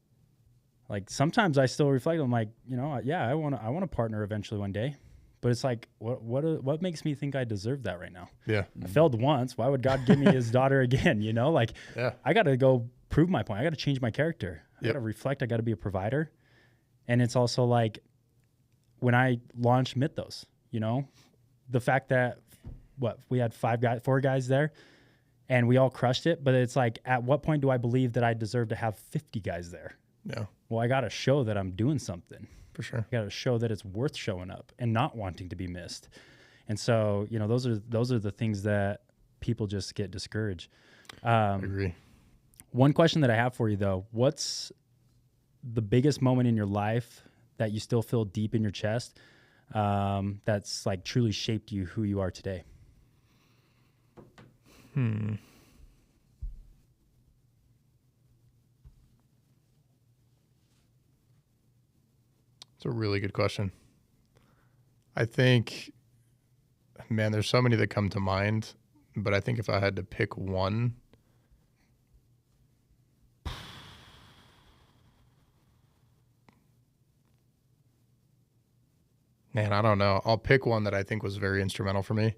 Like, sometimes I still reflect. I'm like, you know, yeah, I want to partner eventually one day, but it's like, what makes me think I deserve that right now? Yeah. I failed once. Why would God give me His daughter again? You know, like, I got to go prove my point. I got to change my character. I got to reflect. I got to be a provider. And it's also like when I launched Mythos, you know, the fact that we had 4 guys there, and we all crushed it. But it's like, at what point do I believe that I deserve to have 50 guys there? Yeah. Well, I got to show that I'm doing something. For sure. I got to show that it's worth showing up and not wanting to be missed. And so, you know, those are the things that people just get discouraged. I agree. One question that I have for you though, what's the biggest moment in your life that you still feel deep in your chest, that's like truly shaped you who you are today? It's a really good question. I think, man, there's so many that come to mind, but I think if I had to pick one, man, I don't know. I'll pick one that I think was very instrumental for me,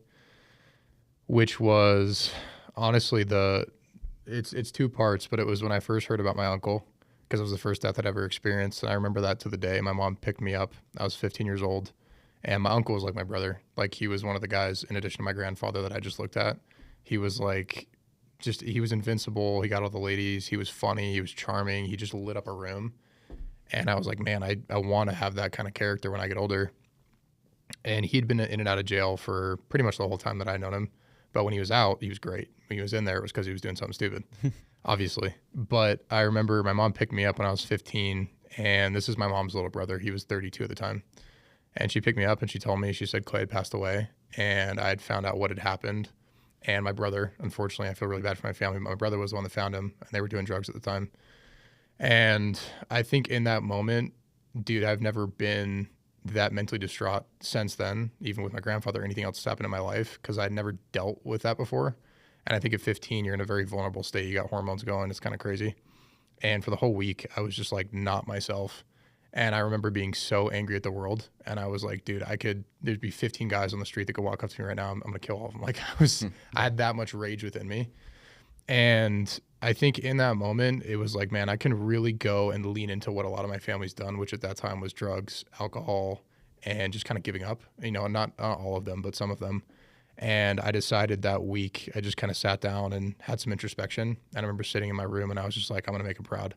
which was honestly it's two parts, but it was when I first heard about my uncle, because it was the first death I'd ever experienced. And I remember that to the day. My mom picked me up. I was 15 years old. And my uncle was like my brother. Like, he was one of the guys, in addition to my grandfather, that I just looked at. He was like, he was invincible. He got all the ladies. He was funny. He was charming. He just lit up a room. And I was like, man, I want to have that kind of character when I get older. And he'd been in and out of jail for pretty much the whole time that I'd known him. But when he was out, he was great. When he was in there, it was because he was doing something stupid, obviously. But I remember my mom picked me up when I was 15. And this is my mom's little brother. He was 32 at the time. And she picked me up and she told me, she said Clay had passed away, and I had found out what had happened. And my brother, unfortunately, I feel really bad for my family. My brother was the one that found him, and they were doing drugs at the time. And I think in that moment, dude, I've never been that mentally distraught since then, even with my grandfather or anything else that's happened in my life, because I'd never dealt with that before. And I think at 15, you're in a very vulnerable state. You got hormones going. It's kind of crazy. And for the whole week, I was just like not myself. And I remember being so angry at the world. And I was like, dude, there'd be 15 guys on the street that could walk up to me right now. I'm going to kill all of them. Like, I had that much rage within me. And I think in that moment, it was like, man, I can really go and lean into what a lot of my family's done, which at that time was drugs, alcohol, and just kind of giving up, not all of them, but some of them. And I decided that week, I just kind of sat down and had some introspection. And I remember sitting in my room and I was just like, I'm going to make him proud.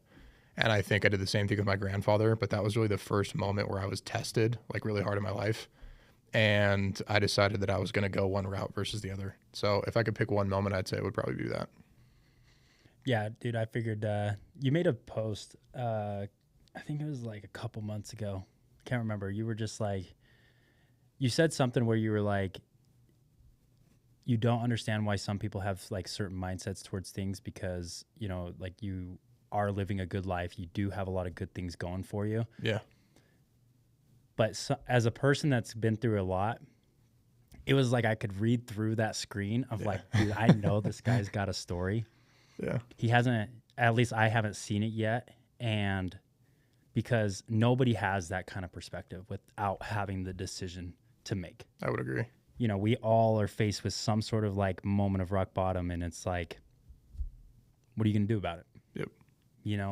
And I think I did the same thing with my grandfather, but that was really the first moment where I was tested like really hard in my life. And I decided that I was going to go one route versus the other. So if I could pick one moment, I'd say it would probably be that. Yeah, dude, I figured you made a post, I think it was like a couple months ago. I can't remember. You were just like, you said something where you were like, you don't understand why some people have like certain mindsets towards things because, like you are living a good life. You do have a lot of good things going for you. Yeah. But as a person that's been through a lot, it was like I could read through that screen of like, dude, I know this guy's got a story. Yeah. He hasn't, at least I haven't seen it yet. And because nobody has that kind of perspective without having the decision to make. I would agree. We all are faced with some sort of like moment of rock bottom, and it's like, what are you going to do about it? Yep.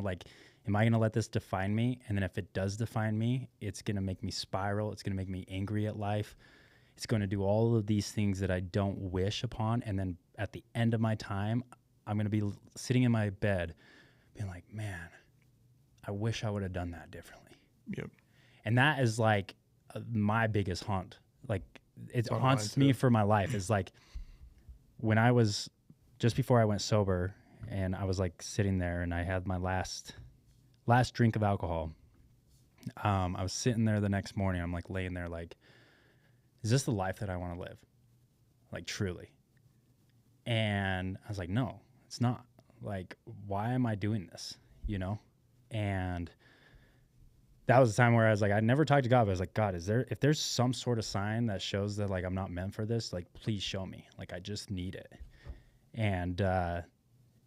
Like, am I going to let this define me? And then if it does define me, it's going to make me spiral. It's going to make me angry at life. It's going to do all of these things that I don't wish upon. And then at the end of my time, I'm going to be sitting in my bed being like, man, I wish I would have done that differently. Yep. And that is like my biggest haunt. Like, it haunts me for my life. Is like when I was just before I went sober and I was like sitting there and I had my last drink of alcohol. I was sitting there the next morning. I'm like laying there like, is this the life that I want to live? Like, truly. And I was like, no, it's not. Like, why am I doing this? And that was the time where I was like, I never talked to God, but I was like, God, if there's some sort of sign that shows that like I'm not meant for this, like, please show me. Like, I just need it. And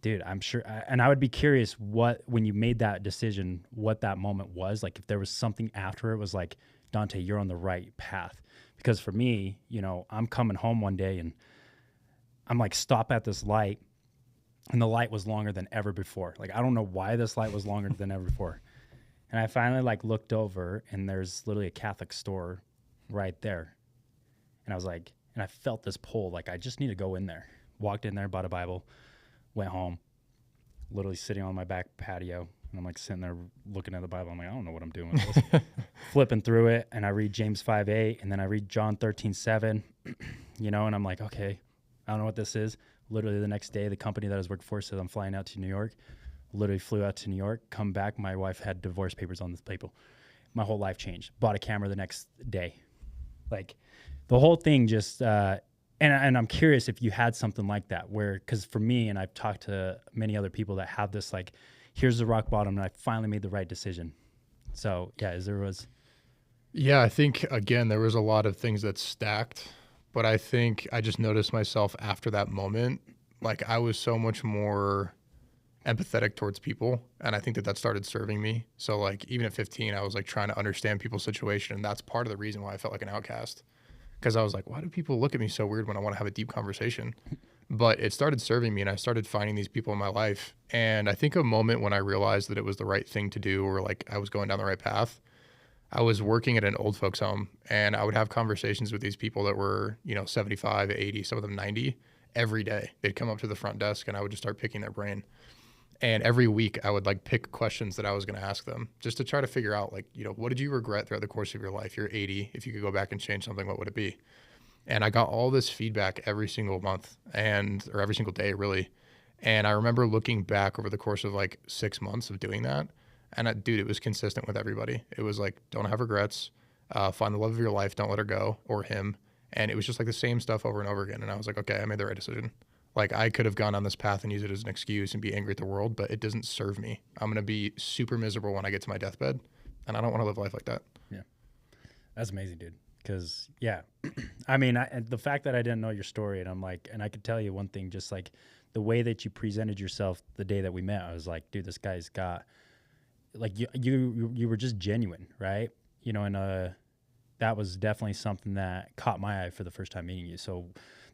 dude, I'm sure, and I would be curious when you made that decision, what that moment was. Like, if there was something after it was like, Dante, you're on the right path. Because for me, I'm coming home one day and I'm like, stop at this light. And the light was longer than ever before. Like, I don't know why this light was longer than ever before. And I finally like looked over and there's literally a Catholic store right there. And I was like, and I felt this pull, like I just need to go in there. Walked in there, bought a Bible, went home, literally sitting on my back patio. And I'm like sitting there looking at the Bible. I'm like, I don't know what I'm doing with this. Flipping through it. And I read James 5:8 and then I read John 13:7, and I'm like, okay, I don't know what this is. Literally the next day, the company that I was working for said I'm flying out to New York. Literally flew out to New York, come back. My wife had divorce papers on this paper. My whole life changed. Bought a camera the next day. Like, the whole thing just, and And I'm curious if you had something like that where, because for me, and I've talked to many other people that have this, like, here's the rock bottom and I finally made the right decision. So yeah, Yeah, I think, again, there was a lot of things that stacked, but I think I just noticed myself after that moment, like I was so much more empathetic towards people. And I think that started serving me. So like even at 15, I was like trying to understand people's situation. And that's part of the reason why I felt like an outcast. Because I was like, why do people look at me so weird when I want to have a deep conversation? But it started serving me, and I started finding these people in my life. And I think a moment when I realized that it was the right thing to do, or like I was going down the right path, I was working at an old folks home, and I would have conversations with these people that were, 75, 80, some of them 90 every day. They'd come up to the front desk and I would just start picking their brain. And every week I would like pick questions that I was going to ask them just to try to figure out like, what did you regret throughout the course of your life? You're 80. If you could go back and change something, what would it be? And I got all this feedback every single month or every single day really. And I remember looking back over the course of like 6 months of doing that. And dude, it was consistent with everybody. It was like, don't have regrets, find the love of your life. Don't let her go, or him. And it was just like the same stuff over and over again. And I was like, okay, I made the right decision. Like I could have gone on this path and used it as an excuse and be angry at the world, but it doesn't serve me. I'm going to be super miserable when I get to my deathbed, and I don't want to live life like that. Yeah. That's amazing, dude. Because, yeah, I mean, the fact that I didn't know your story, and I'm like, and I could tell you one thing, just like the way that you presented yourself the day that we met, I was like, dude, this guy's got, like, you were just genuine, right? And that was definitely something that caught my eye for the first time meeting you. So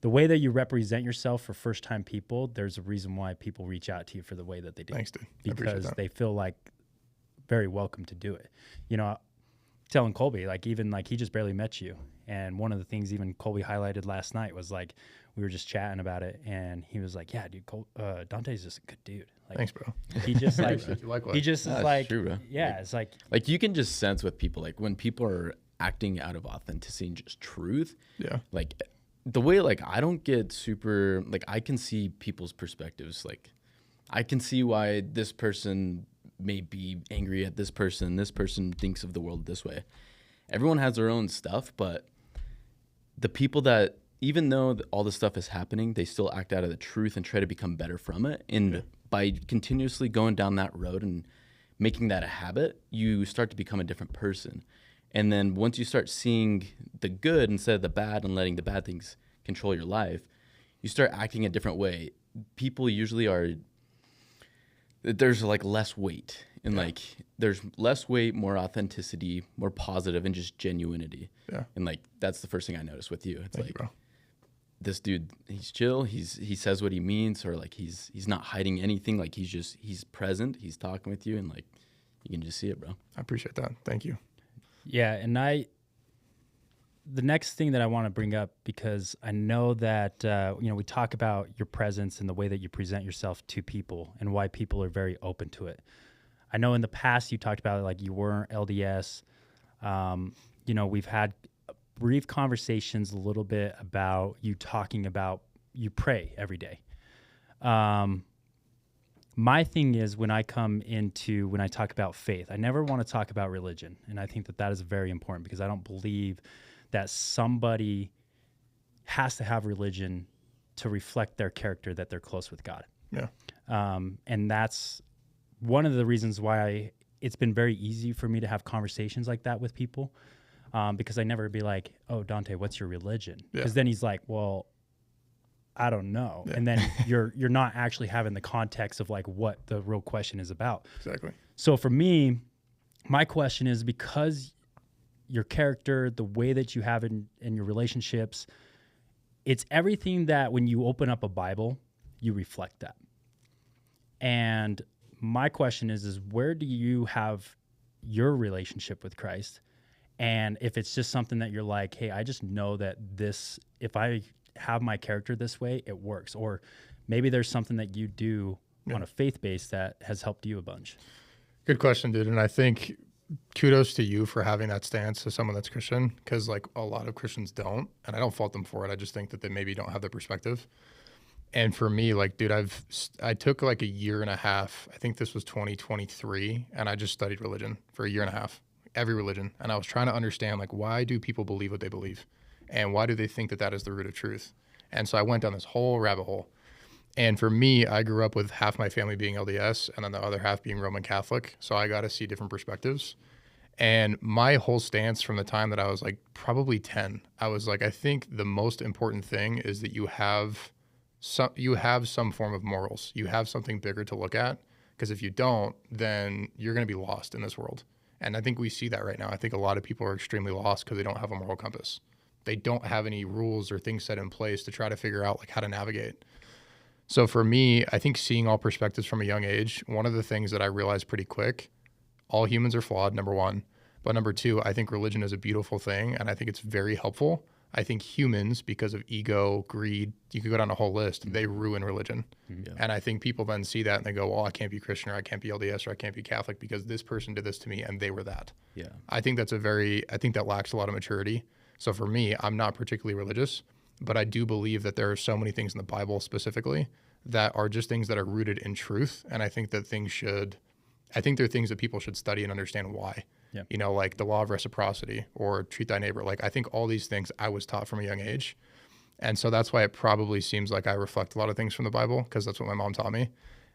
the way that you represent yourself for first-time people, there's a reason why people reach out to you for the way that they do. Thanks, dude. Because they feel like very welcome to do it. Telling Colby, like even like he just barely met you. And one of the things even Colby highlighted last night was like, we were just chatting about it. And he was like, yeah, dude, Dante's just a good dude. Like, thanks, bro. He just like, he just is like, true, bro. Yeah, it's like you can just sense with people, like when people are acting out of authenticity and just truth. Yeah. Like the way, like I don't get super, like I can see people's perspectives. Like I can see why this person may be angry at this person thinks of the world this way. Everyone has their own stuff, but the people that, even though all this stuff is happening, they still act out of the truth and try to become better from it. And by continuously going down that road and making that a habit, you start to become a different person. And then once you start seeing the good instead of the bad and letting the bad things control your life, you start acting a different way. People usually there's like less weight, and like there's less weight, more authenticity, more positive, and just genuinity. Yeah. And like that's the first thing I noticed with you. It's Thank like, you, bro. This dude, he's chill. He says what he means, or like he's not hiding anything. Like he's present. He's talking with you, and like you can just see it, bro. I appreciate that. Thank you. Yeah, and the next thing that I want to bring up, because I know that we talk about your presence and the way that you present yourself to people and why people are very open to it. I know in the past you talked about it, like you weren't LDS. We've had brief conversations a little bit about you talking about you pray every day. My thing is when I talk about faith, I never want to talk about religion. And I think that is very important, because I don't believe that somebody has to have religion to reflect their character, that they're close with God. Yeah. And that's one of the reasons why it's been very easy for me to have conversations like that with people, because I never be like, oh, Dante, what's your religion? Because then he's like, well, I don't know. Yeah. And then you're not actually having the context of like what the real question is about. Exactly. So for me, my question is, because your character, the way that you have in your relationships, it's everything that when you open up a Bible, you reflect that. And my question is where do you have your relationship with Christ? And if it's just something that you're like, hey, I just know that this, if I have my character this way, it works. Or maybe there's something that you do on a faith base that has helped you a bunch. Good question, dude. And I think kudos to you for having that stance as someone that's Christian, because like a lot of Christians don't, and I don't fault them for it. I just think that they maybe don't have the perspective. And for me, like, dude, I took like a year and a half. I think this was 2023, and I just studied religion for a year and a half, every religion. And I was trying to understand, like, why do people believe what they believe? And why do they think that is the root of truth? And so I went down this whole rabbit hole. And for me, I grew up with half my family being LDS and then the other half being Roman Catholic. So I got to see different perspectives. And my whole stance from the time that I was like probably 10, I was like, I think the most important thing is that you have some form of morals. You have something bigger to look at, because if you don't, then you're going to be lost in this world. And I think we see that right now. I think a lot of people are extremely lost because they don't have a moral compass. They don't have any rules or things set in place to try to figure out like how to navigate. So for me, I think seeing all perspectives from a young age, one of the things that I realized pretty quick, all humans are flawed, number one. But number two, I think religion is a beautiful thing, and I think it's very helpful. I think humans, because of ego, greed, you could go down a whole list, they ruin religion. Yeah. And I think people then see that and they go, well, I can't be Christian, or I can't be LDS, or I can't be Catholic because this person did this to me and they were that. Yeah. I think that lacks a lot of maturity. So for me, I'm not particularly religious, but I do believe that there are so many things in the Bible specifically that are just things that are rooted in truth. And I think that they're things that people should study and understand why. Yeah. You know, like the law of reciprocity or treat thy neighbor. Like I think all these things I was taught from a young age. And so that's why it probably seems like I reflect a lot of things from the Bible, because that's what my mom taught me.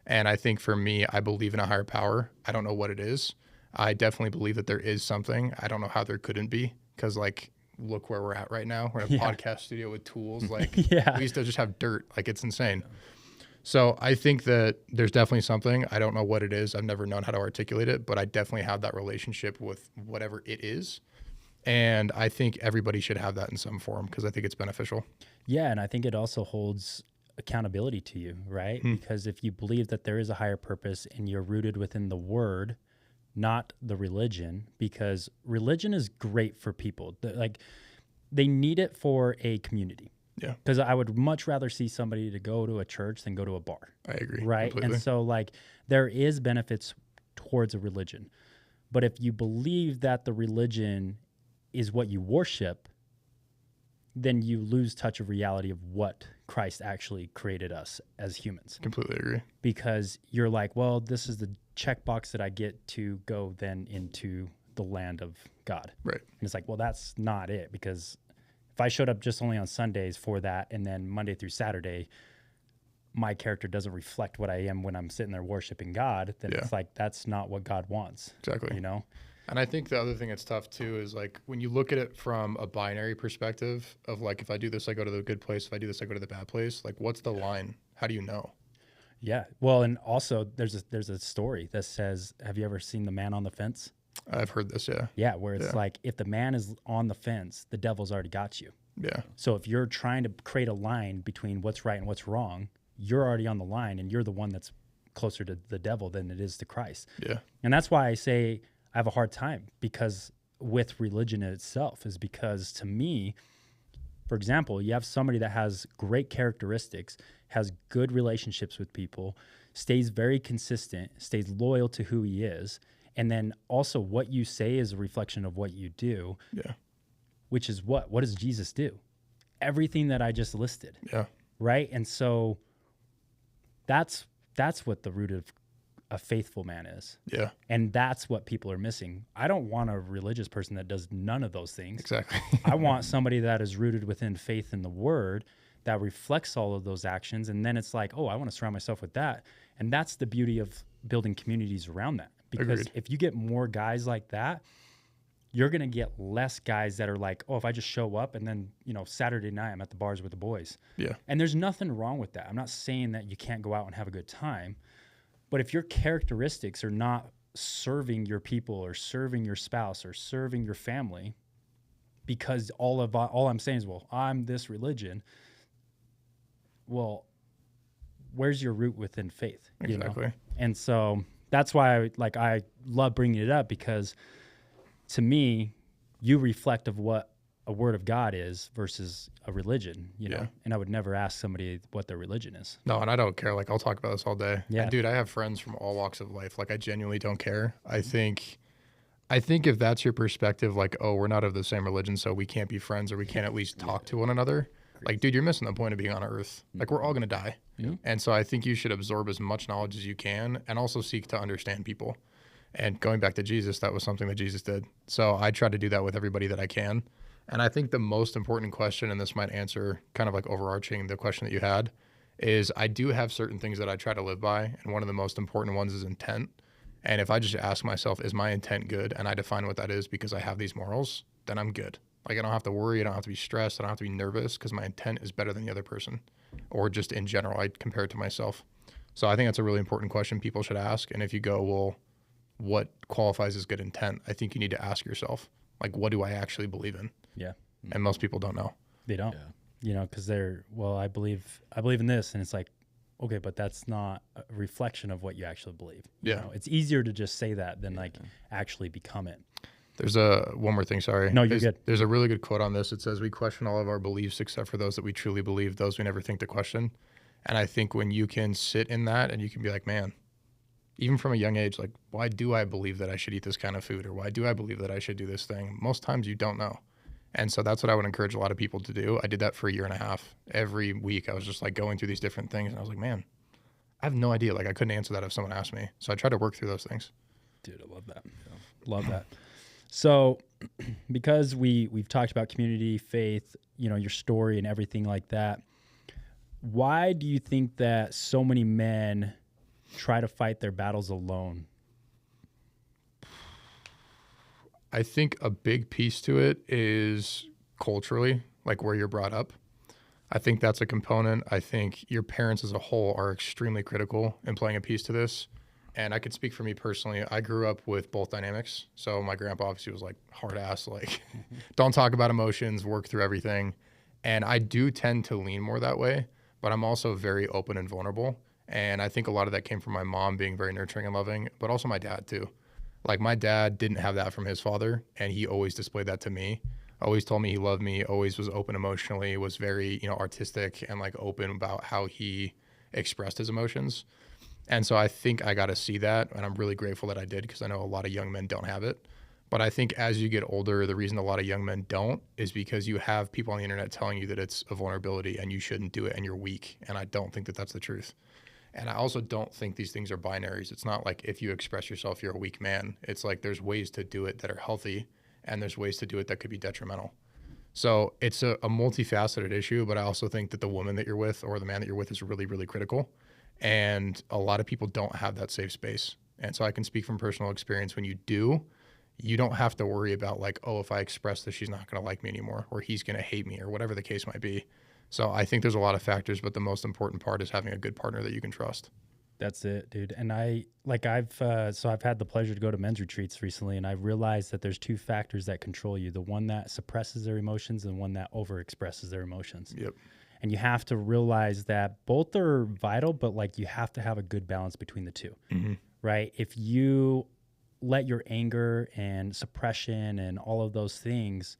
And I think for me, I believe in a higher power. I don't know what it is. I definitely believe that there is something. I don't know how there couldn't be, because like, look where we're at right now. We're in a podcast studio with tools. Like we used to just have dirt. Like it's insane. So I think that there's definitely something. I don't know what it is. I've never known how to articulate it, but I definitely have that relationship with whatever it is. And I think everybody should have that in some form, because I think it's beneficial. Yeah, and I think it also holds accountability to you, right? Because if you believe that there is a higher purpose and you're rooted within the word, not the religion, because religion is great for people. They need it for a community. Yeah. Because I would much rather see somebody to go to a church than go to a bar. I agree. Right. Completely. And so like there is benefits towards a religion. But if you believe that the religion is what you worship, then you lose touch of reality of what Christ actually created us as humans. Completely agree. Because you're like, well, this is the checkbox that I get to go then into the land of God. Right. And it's like, well, that's not it, because if I showed up just only on Sundays for that, and then Monday through Saturday, my character doesn't reflect what I am when I'm sitting there worshiping God, then it's like, that's not what God wants. Exactly. You know? And I think the other thing that's tough too is like when you look at it from a binary perspective of like, if I do this, I go to the good place. If I do this, I go to the bad place. Like, what's the line? How do you know? Yeah. Well, and also there's a story that says, have you ever seen The Man on the Fence? I've heard this. Yeah. Yeah. Where it's like, if the man is on the fence, the devil's already got you. Yeah. So if you're trying to create a line between what's right and what's wrong, you're already on the line, and you're the one that's closer to the devil than it is to Christ. Yeah. And that's why I say I have a hard time with religion itself, is because to me, for example, you have somebody that has great characteristics, has good relationships with people, stays very consistent, stays loyal to who he is, and then also what you say is a reflection of what you do. Yeah. Which is what does Jesus do? Everything that I just listed. Yeah. Right? And so that's what the root of a faithful man is. Yeah. And that's what people are missing. I don't want a religious person that does none of those things. Exactly. I want somebody that is rooted within faith in the word, that reflects all of those actions. And then it's like, oh, I want to surround myself with that. And that's the beauty of building communities around that. Because Agreed. if you get more guys like that, you're going to get less guys that are like, oh, if I just show up and then, Saturday night I'm at the bars with the boys. Yeah. And there's nothing wrong with that. I'm not saying that you can't go out and have a good time. But if your characteristics are not serving your people or serving your spouse or serving your family, because all I'm saying is, well, I'm this religion. Well, where's your root within faith? Exactly. And so that's why I love bringing it up, because to me, you reflect of what a word of God is versus a religion, know? And I would never ask somebody what their religion is. No, and I don't care. Like, I'll talk about this all day. Yeah. And dude, I have friends from all walks of life. Like, I genuinely don't care. I think if that's your perspective, like, oh, we're not of the same religion, so we can't be friends, or we can't at least talk to one another. Like, dude, you're missing the point of being on earth. Like, we're all going to die. Yeah. And so I think you should absorb as much knowledge as you can, and also seek to understand people. And going back to Jesus, that was something that Jesus did. So I try to do that with everybody that I can. And I think the most important question, and this might answer kind of like overarching the question that you had, is I do have certain things that I try to live by. And one of the most important ones is intent. And if I just ask myself, is my intent good? And I define what that is because I have these morals, then I'm good. Like I don't have to worry. I don't have to be stressed. I don't have to be nervous because my intent is better than the other person, or just in general, I compare it to myself. So I think that's a really important question people should ask. And if you go, well, what qualifies as good intent? I think you need to ask yourself, like, what do I actually believe in? Yeah. And most people don't know. They don't, you know, because they're, well, I believe in this. And it's like, okay, but that's not a reflection of what you actually believe. You know, it's easier to just say that than like actually become it. There's one more thing. Sorry. No, you're good. There's a really good quote on this. It says, we question all of our beliefs except for those that we truly believe, those we never think to question. And I think when you can sit in that and you can be like, man, even from a young age, like, why do I believe that I should eat this kind of food? Or why do I believe that I should do this thing? Most times you don't know. And so that's what I would encourage a lot of people to do. I did that for a year and a half. Every week I was just like going through these different things. And I was like, man, I have no idea. Like I couldn't answer that if someone asked me. So I try to work through those things. Dude, I love that. Love that. So because we've talked about community, faith, you know, your story and everything like that, why do you think that so many men try to fight their battles alone? I think a big piece to it is culturally, like where you're brought up. I think that's a component. I think your parents as a whole are extremely critical in playing a piece to this. And I could speak for me personally. I grew up with both dynamics. So my grandpa obviously was like hard ass, like don't talk about emotions, work through everything. And I do tend to lean more that way, but I'm also very open and vulnerable. And I think a lot of that came from my mom being very nurturing and loving, but also my dad too. Like my dad didn't have that from his father, and he always displayed that to me. Always told me he loved me, always was open emotionally, was very, you know, artistic and like open about how he expressed his emotions. And so I think I got to see that, and I'm really grateful that I did because I know a lot of young men don't have it. But I think as you get older, the reason a lot of young men don't is because you have people on the internet telling you that it's a vulnerability and you shouldn't do it and you're weak. And I don't think that that's the truth. And I also don't think these things are binaries. It's not like if you express yourself, you're a weak man. It's like there's ways to do it that are healthy, and there's ways to do it that could be detrimental. So it's a multifaceted issue, but I also think that the woman that you're with or the man that you're with is really, really critical. And a lot of people don't have that safe space. And so I can speak from personal experience. When you do, you don't have to worry about like, oh, if I express this, she's not going to like me anymore, or he's going to hate me, or whatever the case might be. So I think there's a lot of factors, but the most important part is having a good partner that you can trust. That's it, dude. And I've had the pleasure to go to men's retreats recently, and I realized that there's two factors that control you: the one that suppresses their emotions and one that overexpresses their emotions. Yep. And you have to realize that both are vital, but like you have to have a good balance between the two, right? If you let your anger and suppression and all of those things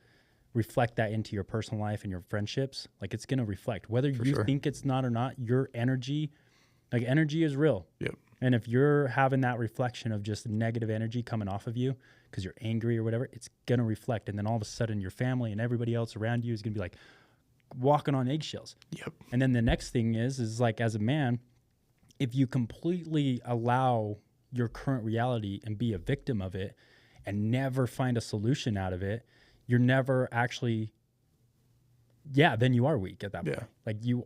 reflect that into your personal life and your friendships, like it's going to reflect whether you think it's not or not. Your energy, like energy is real. Yep. And if you're having that reflection of just negative energy coming off of you because you're angry or whatever, it's going to reflect. And then all of a sudden your family and everybody else around you is going to be like walking on eggshells. Yep. And then the next thing is like, as a man, if you completely allow your current reality and be a victim of it and never find a solution out of it, you're never actually, then you are weak at that point. Like you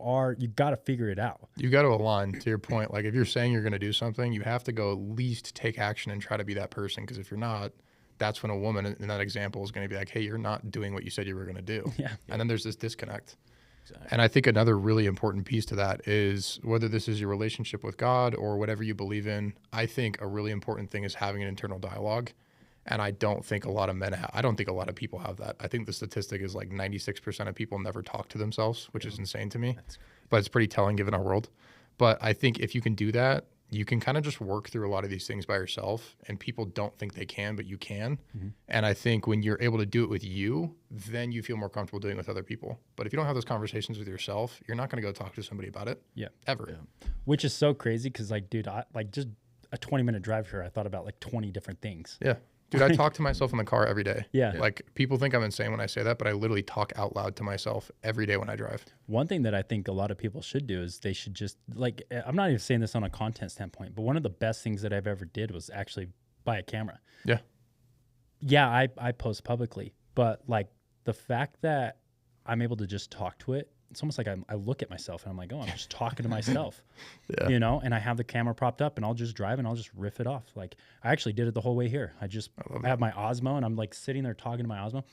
got to figure it out. You got to align to your point. Like if you're saying you're going to do something, you have to go at least take action and try to be that person. Because if you're not, that's when a woman in that example is going to be like, hey, you're not doing what you said you were going to do. Yeah. And then there's this disconnect. Exactly. And I think another really important piece to that is whether this is your relationship with God or whatever you believe in, I think a really important thing is having an internal dialogue. And I don't think a lot of men I don't think a lot of people have that. I think the statistic is like 96% of people never talk to themselves, which is insane to me. But it's pretty telling given our world. But I think if you can do that, you can kind of just work through a lot of these things by yourself, and people don't think they can, but you can. And I think when you're able to do it with you, then you feel more comfortable doing it with other people. But if you don't have those conversations with yourself, you're not going to go talk to somebody about it. Yeah. Ever. Yeah. Which is so crazy because like, dude, just a 20-minute drive here, I thought about like 20 different things. Yeah. Dude, I talk to myself in the car every day. Yeah. Like people think I'm insane when I say that, but I literally talk out loud to myself every day when I drive. One thing that I think a lot of people should do is they should just like, I'm not even saying this on a content standpoint, but one of the best things that I've ever did was actually buy a camera. Yeah. Yeah. I post publicly, but like the fact that I'm able to just talk to it, it's almost like I look at myself and I'm like, oh, I'm just talking to myself, Yeah. you know, and I have the camera propped up and I'll just drive and I'll just riff it off. Like I actually did it the whole way here. I have my Osmo and I'm like sitting there talking to my Osmo.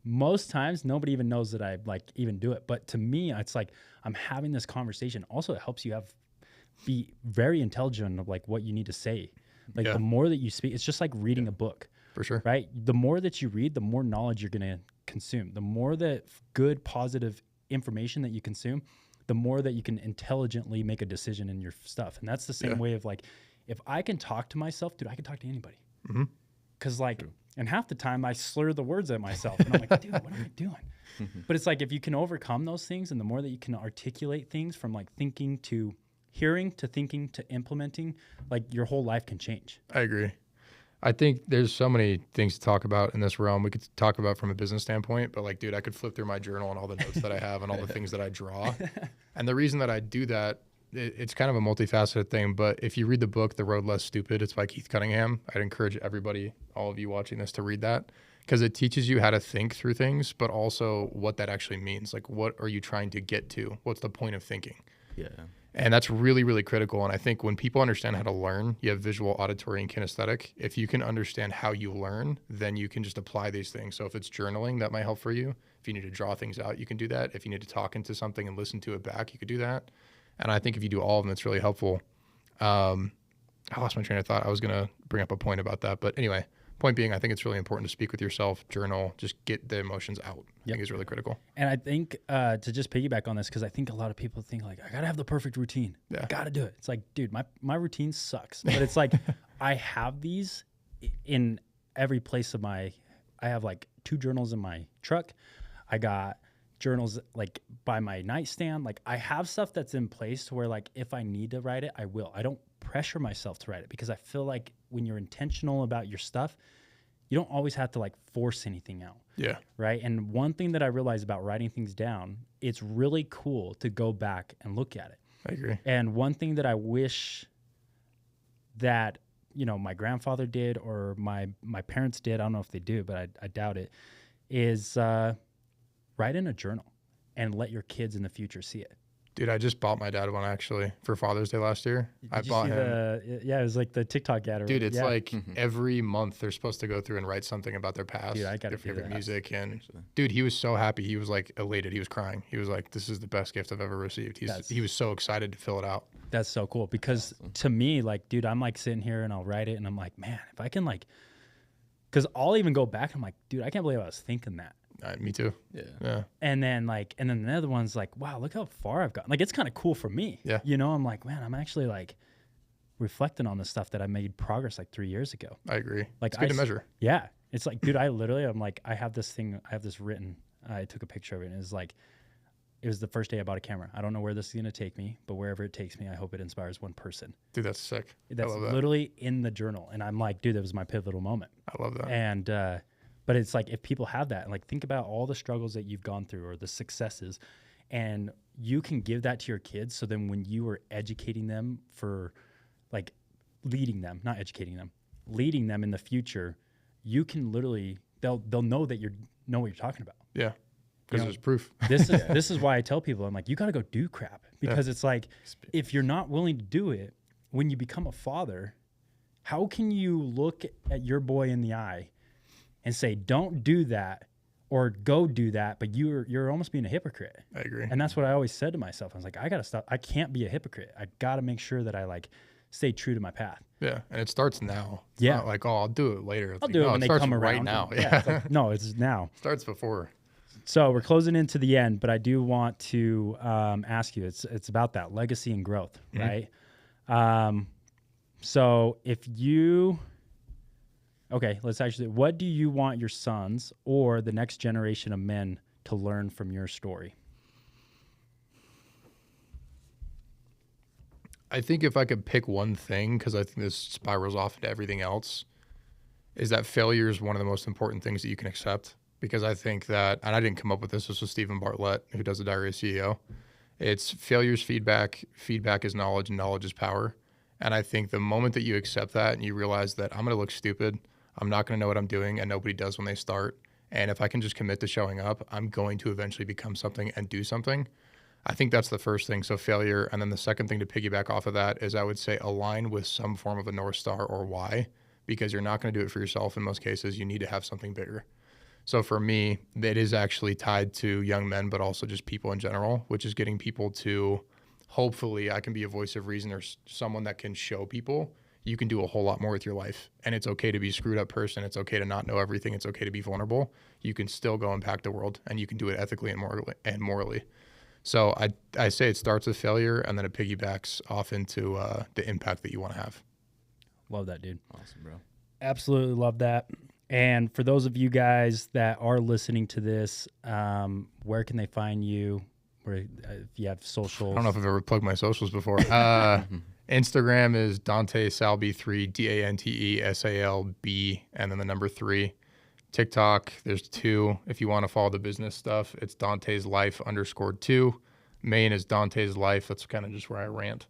Most times nobody even knows that I like even do it. But to me, it's like I'm having this conversation. Also, it helps you be very intelligent of like what you need to say. Like the more that you speak, it's just like reading a book. For sure. Right? The more that you read, the more knowledge you're going to consume. The more that good, positive information that you consume, the more that you can intelligently make a decision in your stuff. And that's the same way of like, if I can talk to myself, dude, I can talk to anybody. Because like, and half the time I slur the words at myself and I'm like, dude, what am I doing? But it's like, if you can overcome those things and the more that you can articulate things from like thinking to hearing to thinking to implementing, like your whole life can change. I agree. I think there's so many things to talk about in this realm. We could talk about from a business standpoint, but like, dude, I could flip through my journal and all the notes that I have and all the things that I draw. And the reason that I do that, it's kind of a multifaceted thing, but if you read the book, The Road Less Stupid, it's by Keith Cunningham. I'd encourage everybody, all of you watching this, to read that because it teaches you how to think through things, but also what that actually means. Like, what are you trying to get to? What's the point of thinking? Yeah. And that's really, really critical. And I think when people understand how to learn, you have visual, auditory, and kinesthetic. If you can understand how you learn, then you can just apply these things. So if it's journaling, that might help for you. If you need to draw things out, you can do that. If you need to talk into something and listen to it back, you could do that. And I think if you do all of them, it's really helpful. I lost my train of thought. I was going to bring up a point about that. But anyway, point being, I think it's really important to speak with yourself, journal, just get the emotions out. I think is really critical. And I think to just piggyback on this, because I think a lot of people think like, I got to have the perfect routine. I got to do it. It's like, dude, my routine sucks. But it's like, I have these in every place of I have like 2 journals in my truck. I got journals like by my nightstand. Like I have stuff that's in place to where like, if I need to write it, I will. I don't pressure myself to write it because I feel like when you're intentional about your stuff, you don't always have to like force anything out. Yeah. Right. And one thing that I realized about writing things down, it's really cool to go back and look at it. I agree. And one thing that I wish that, you know, my grandfather did or my parents did, I don't know if they do, but I doubt it, is write in a journal and let your kids in the future see it. Dude, I just bought my dad one actually for Father's Day last year. I bought him. It was like the TikTok ad. Dude, it's like every month they're supposed to go through and write something about their past, Dude, I gotta their do favorite that. music. And dude, he was so happy. He was like elated. He was crying. He was like, this is the best gift I've ever received. He was so excited to fill it out. That's so cool because to me, like, dude, I'm like sitting here and I'll write it and I'm like, man, if I can like, because I'll even go back and I'm like, dude, I can't believe I was thinking that. Me too. Yeah. And then the other one's like, wow, look how far I've gotten. Like, it's kind of cool for me. Yeah. You know, I'm like, man, I'm actually like reflecting on the stuff that I made progress like 3 years ago. I agree. Like, it's good to measure. Yeah. It's like, dude, I'm like, I have this written. I took a picture of it and it was like, it was the first day I bought a camera. I don't know where this is going to take me, but wherever it takes me, I hope it inspires one person. Dude, that's sick. That's I love that. literally in the journal. And I'm like, dude, that was my pivotal moment. I love that. And, but it's like, if people have that, like think about all the struggles that you've gone through or the successes, and you can give that to your kids. So then when you are educating them for like leading them in the future, you can literally, they'll know that know what you're talking about. Yeah. Because there's proof. This is why I tell people, I'm like, you got to go do crap because it's like, if you're not willing to do it, when you become a father, how can you look at your boy in the eye and say, don't do that or go do that, but you're almost being a hypocrite. I agree. And that's what I always said to myself. I was like, I got to stop. I can't be a hypocrite. I got to make sure that I like stay true to my path. Yeah. And it starts now. It's not like, oh, I'll do it later. It's I'll like, do it when they come right around. now. Yeah. It's like, no, it's now. It starts before. So we're closing into the end, but I do want to ask you, it's about that legacy and growth, right? So if you, what do you want your sons or the next generation of men to learn from your story? I think if I could pick one thing, because I think this spirals off into everything else, is that failure is one of the most important things that you can accept. Because I think that, and I didn't come up with this was Stephen Bartlett, who does the Diary of a CEO. It's failure's feedback, feedback is knowledge, and knowledge is power. And I think the moment that you accept that and you realize that I'm going to look stupid, I'm not going to know what I'm doing, and nobody does when they start, And if I can just commit to showing up, I'm going to eventually become something and do something. I think that's the first thing. So failure. And then the second thing to piggyback off of that is I would say align with some form of a North Star or why, because you're not going to do it for yourself. In most cases, you need to have something bigger. So for me, it is actually tied to young men, but also just people in general, which is getting people to, hopefully I can be a voice of reason or someone that can show people you can do a whole lot more with your life. And it's okay to be a screwed up person. It's okay to not know everything. It's okay to be vulnerable. You can still go impact the world, and you can do it ethically and morally. So I say it starts with failure, and then it piggybacks off into the impact that you want to have. Love that, dude. Awesome, bro. Absolutely love that. And for those of you guys that are listening to this, where can they find you? Where if you have socials? I don't know if I've ever plugged my socials before. Instagram is Dante Salby 3, DanteSalb, and then the number 3. TikTok, there's 2. If you want to follow the business stuff, it's Dante's Life _2. Main is Dante's Life. That's kind of just where I rant.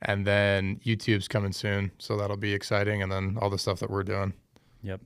And then YouTube's coming soon, so that'll be exciting. And then all the stuff that we're doing. Yep.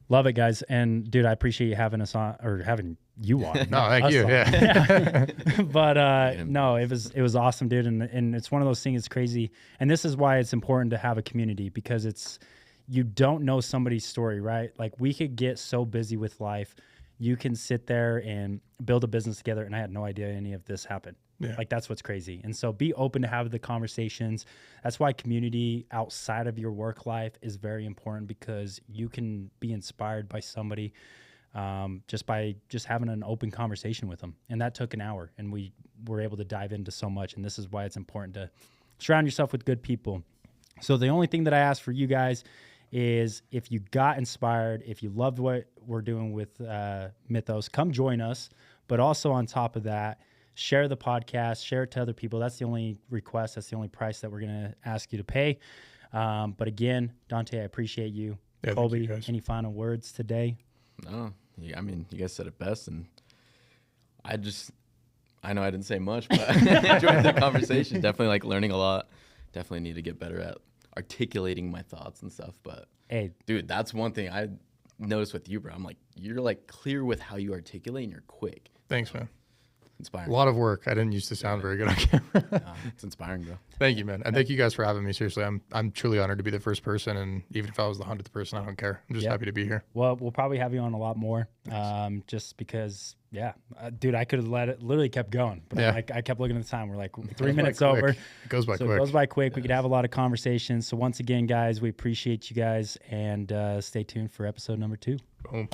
Love it, guys. And dude, I appreciate you having us on, or having you on. No, thank you. Yeah. But no, it was awesome, dude. And it's one of those things. It's crazy. And this is why it's important to have a community, because you don't know somebody's story, right? Like, we could get so busy with life. You can sit there and build a business together, and I had no idea any of this happened. Yeah. Like, that's what's crazy. And so be open to have the conversations. That's why community outside of your work life is very important, because you can be inspired by somebody just by having an open conversation with them. And that took an hour, and we were able to dive into so much. And this is why it's important to surround yourself with good people. So the only thing that I ask for you guys is, if you got inspired, if you loved what we're doing with Mythos, come join us. But also on top of that, share the podcast, share it to other people. That's the only request. That's the only price that we're going to ask you to pay. But again, Dante, I appreciate you. Yeah, Colby, thank you guys. any final words today? No, I mean, you guys said it best, and I know I didn't say much, but I enjoyed the conversation. Definitely like learning a lot. Definitely need to get better at articulating my thoughts and stuff. But Hey, dude, that's one thing I noticed with you, bro. I'm like, you're like clear with how you articulate, and you're quick. Thanks, man. Inspiring. A lot of work. I didn't used to sound very good on camera. It's inspiring, bro. Thank you, man. And thank you guys for having me. Seriously, I'm truly honored to be the first person. And even if I was the 100th person, I don't care. I'm just happy to be here. well, we'll probably have you on a lot more, just because, dude, I could have literally kept going, but Yeah. I kept looking at the time. We're like 3 Goes by minutes quick. over. It goes by So quick. it goes by quick. We could have a lot of conversations. So once again, guys, we appreciate you guys, and stay tuned for episode number 2. Boom.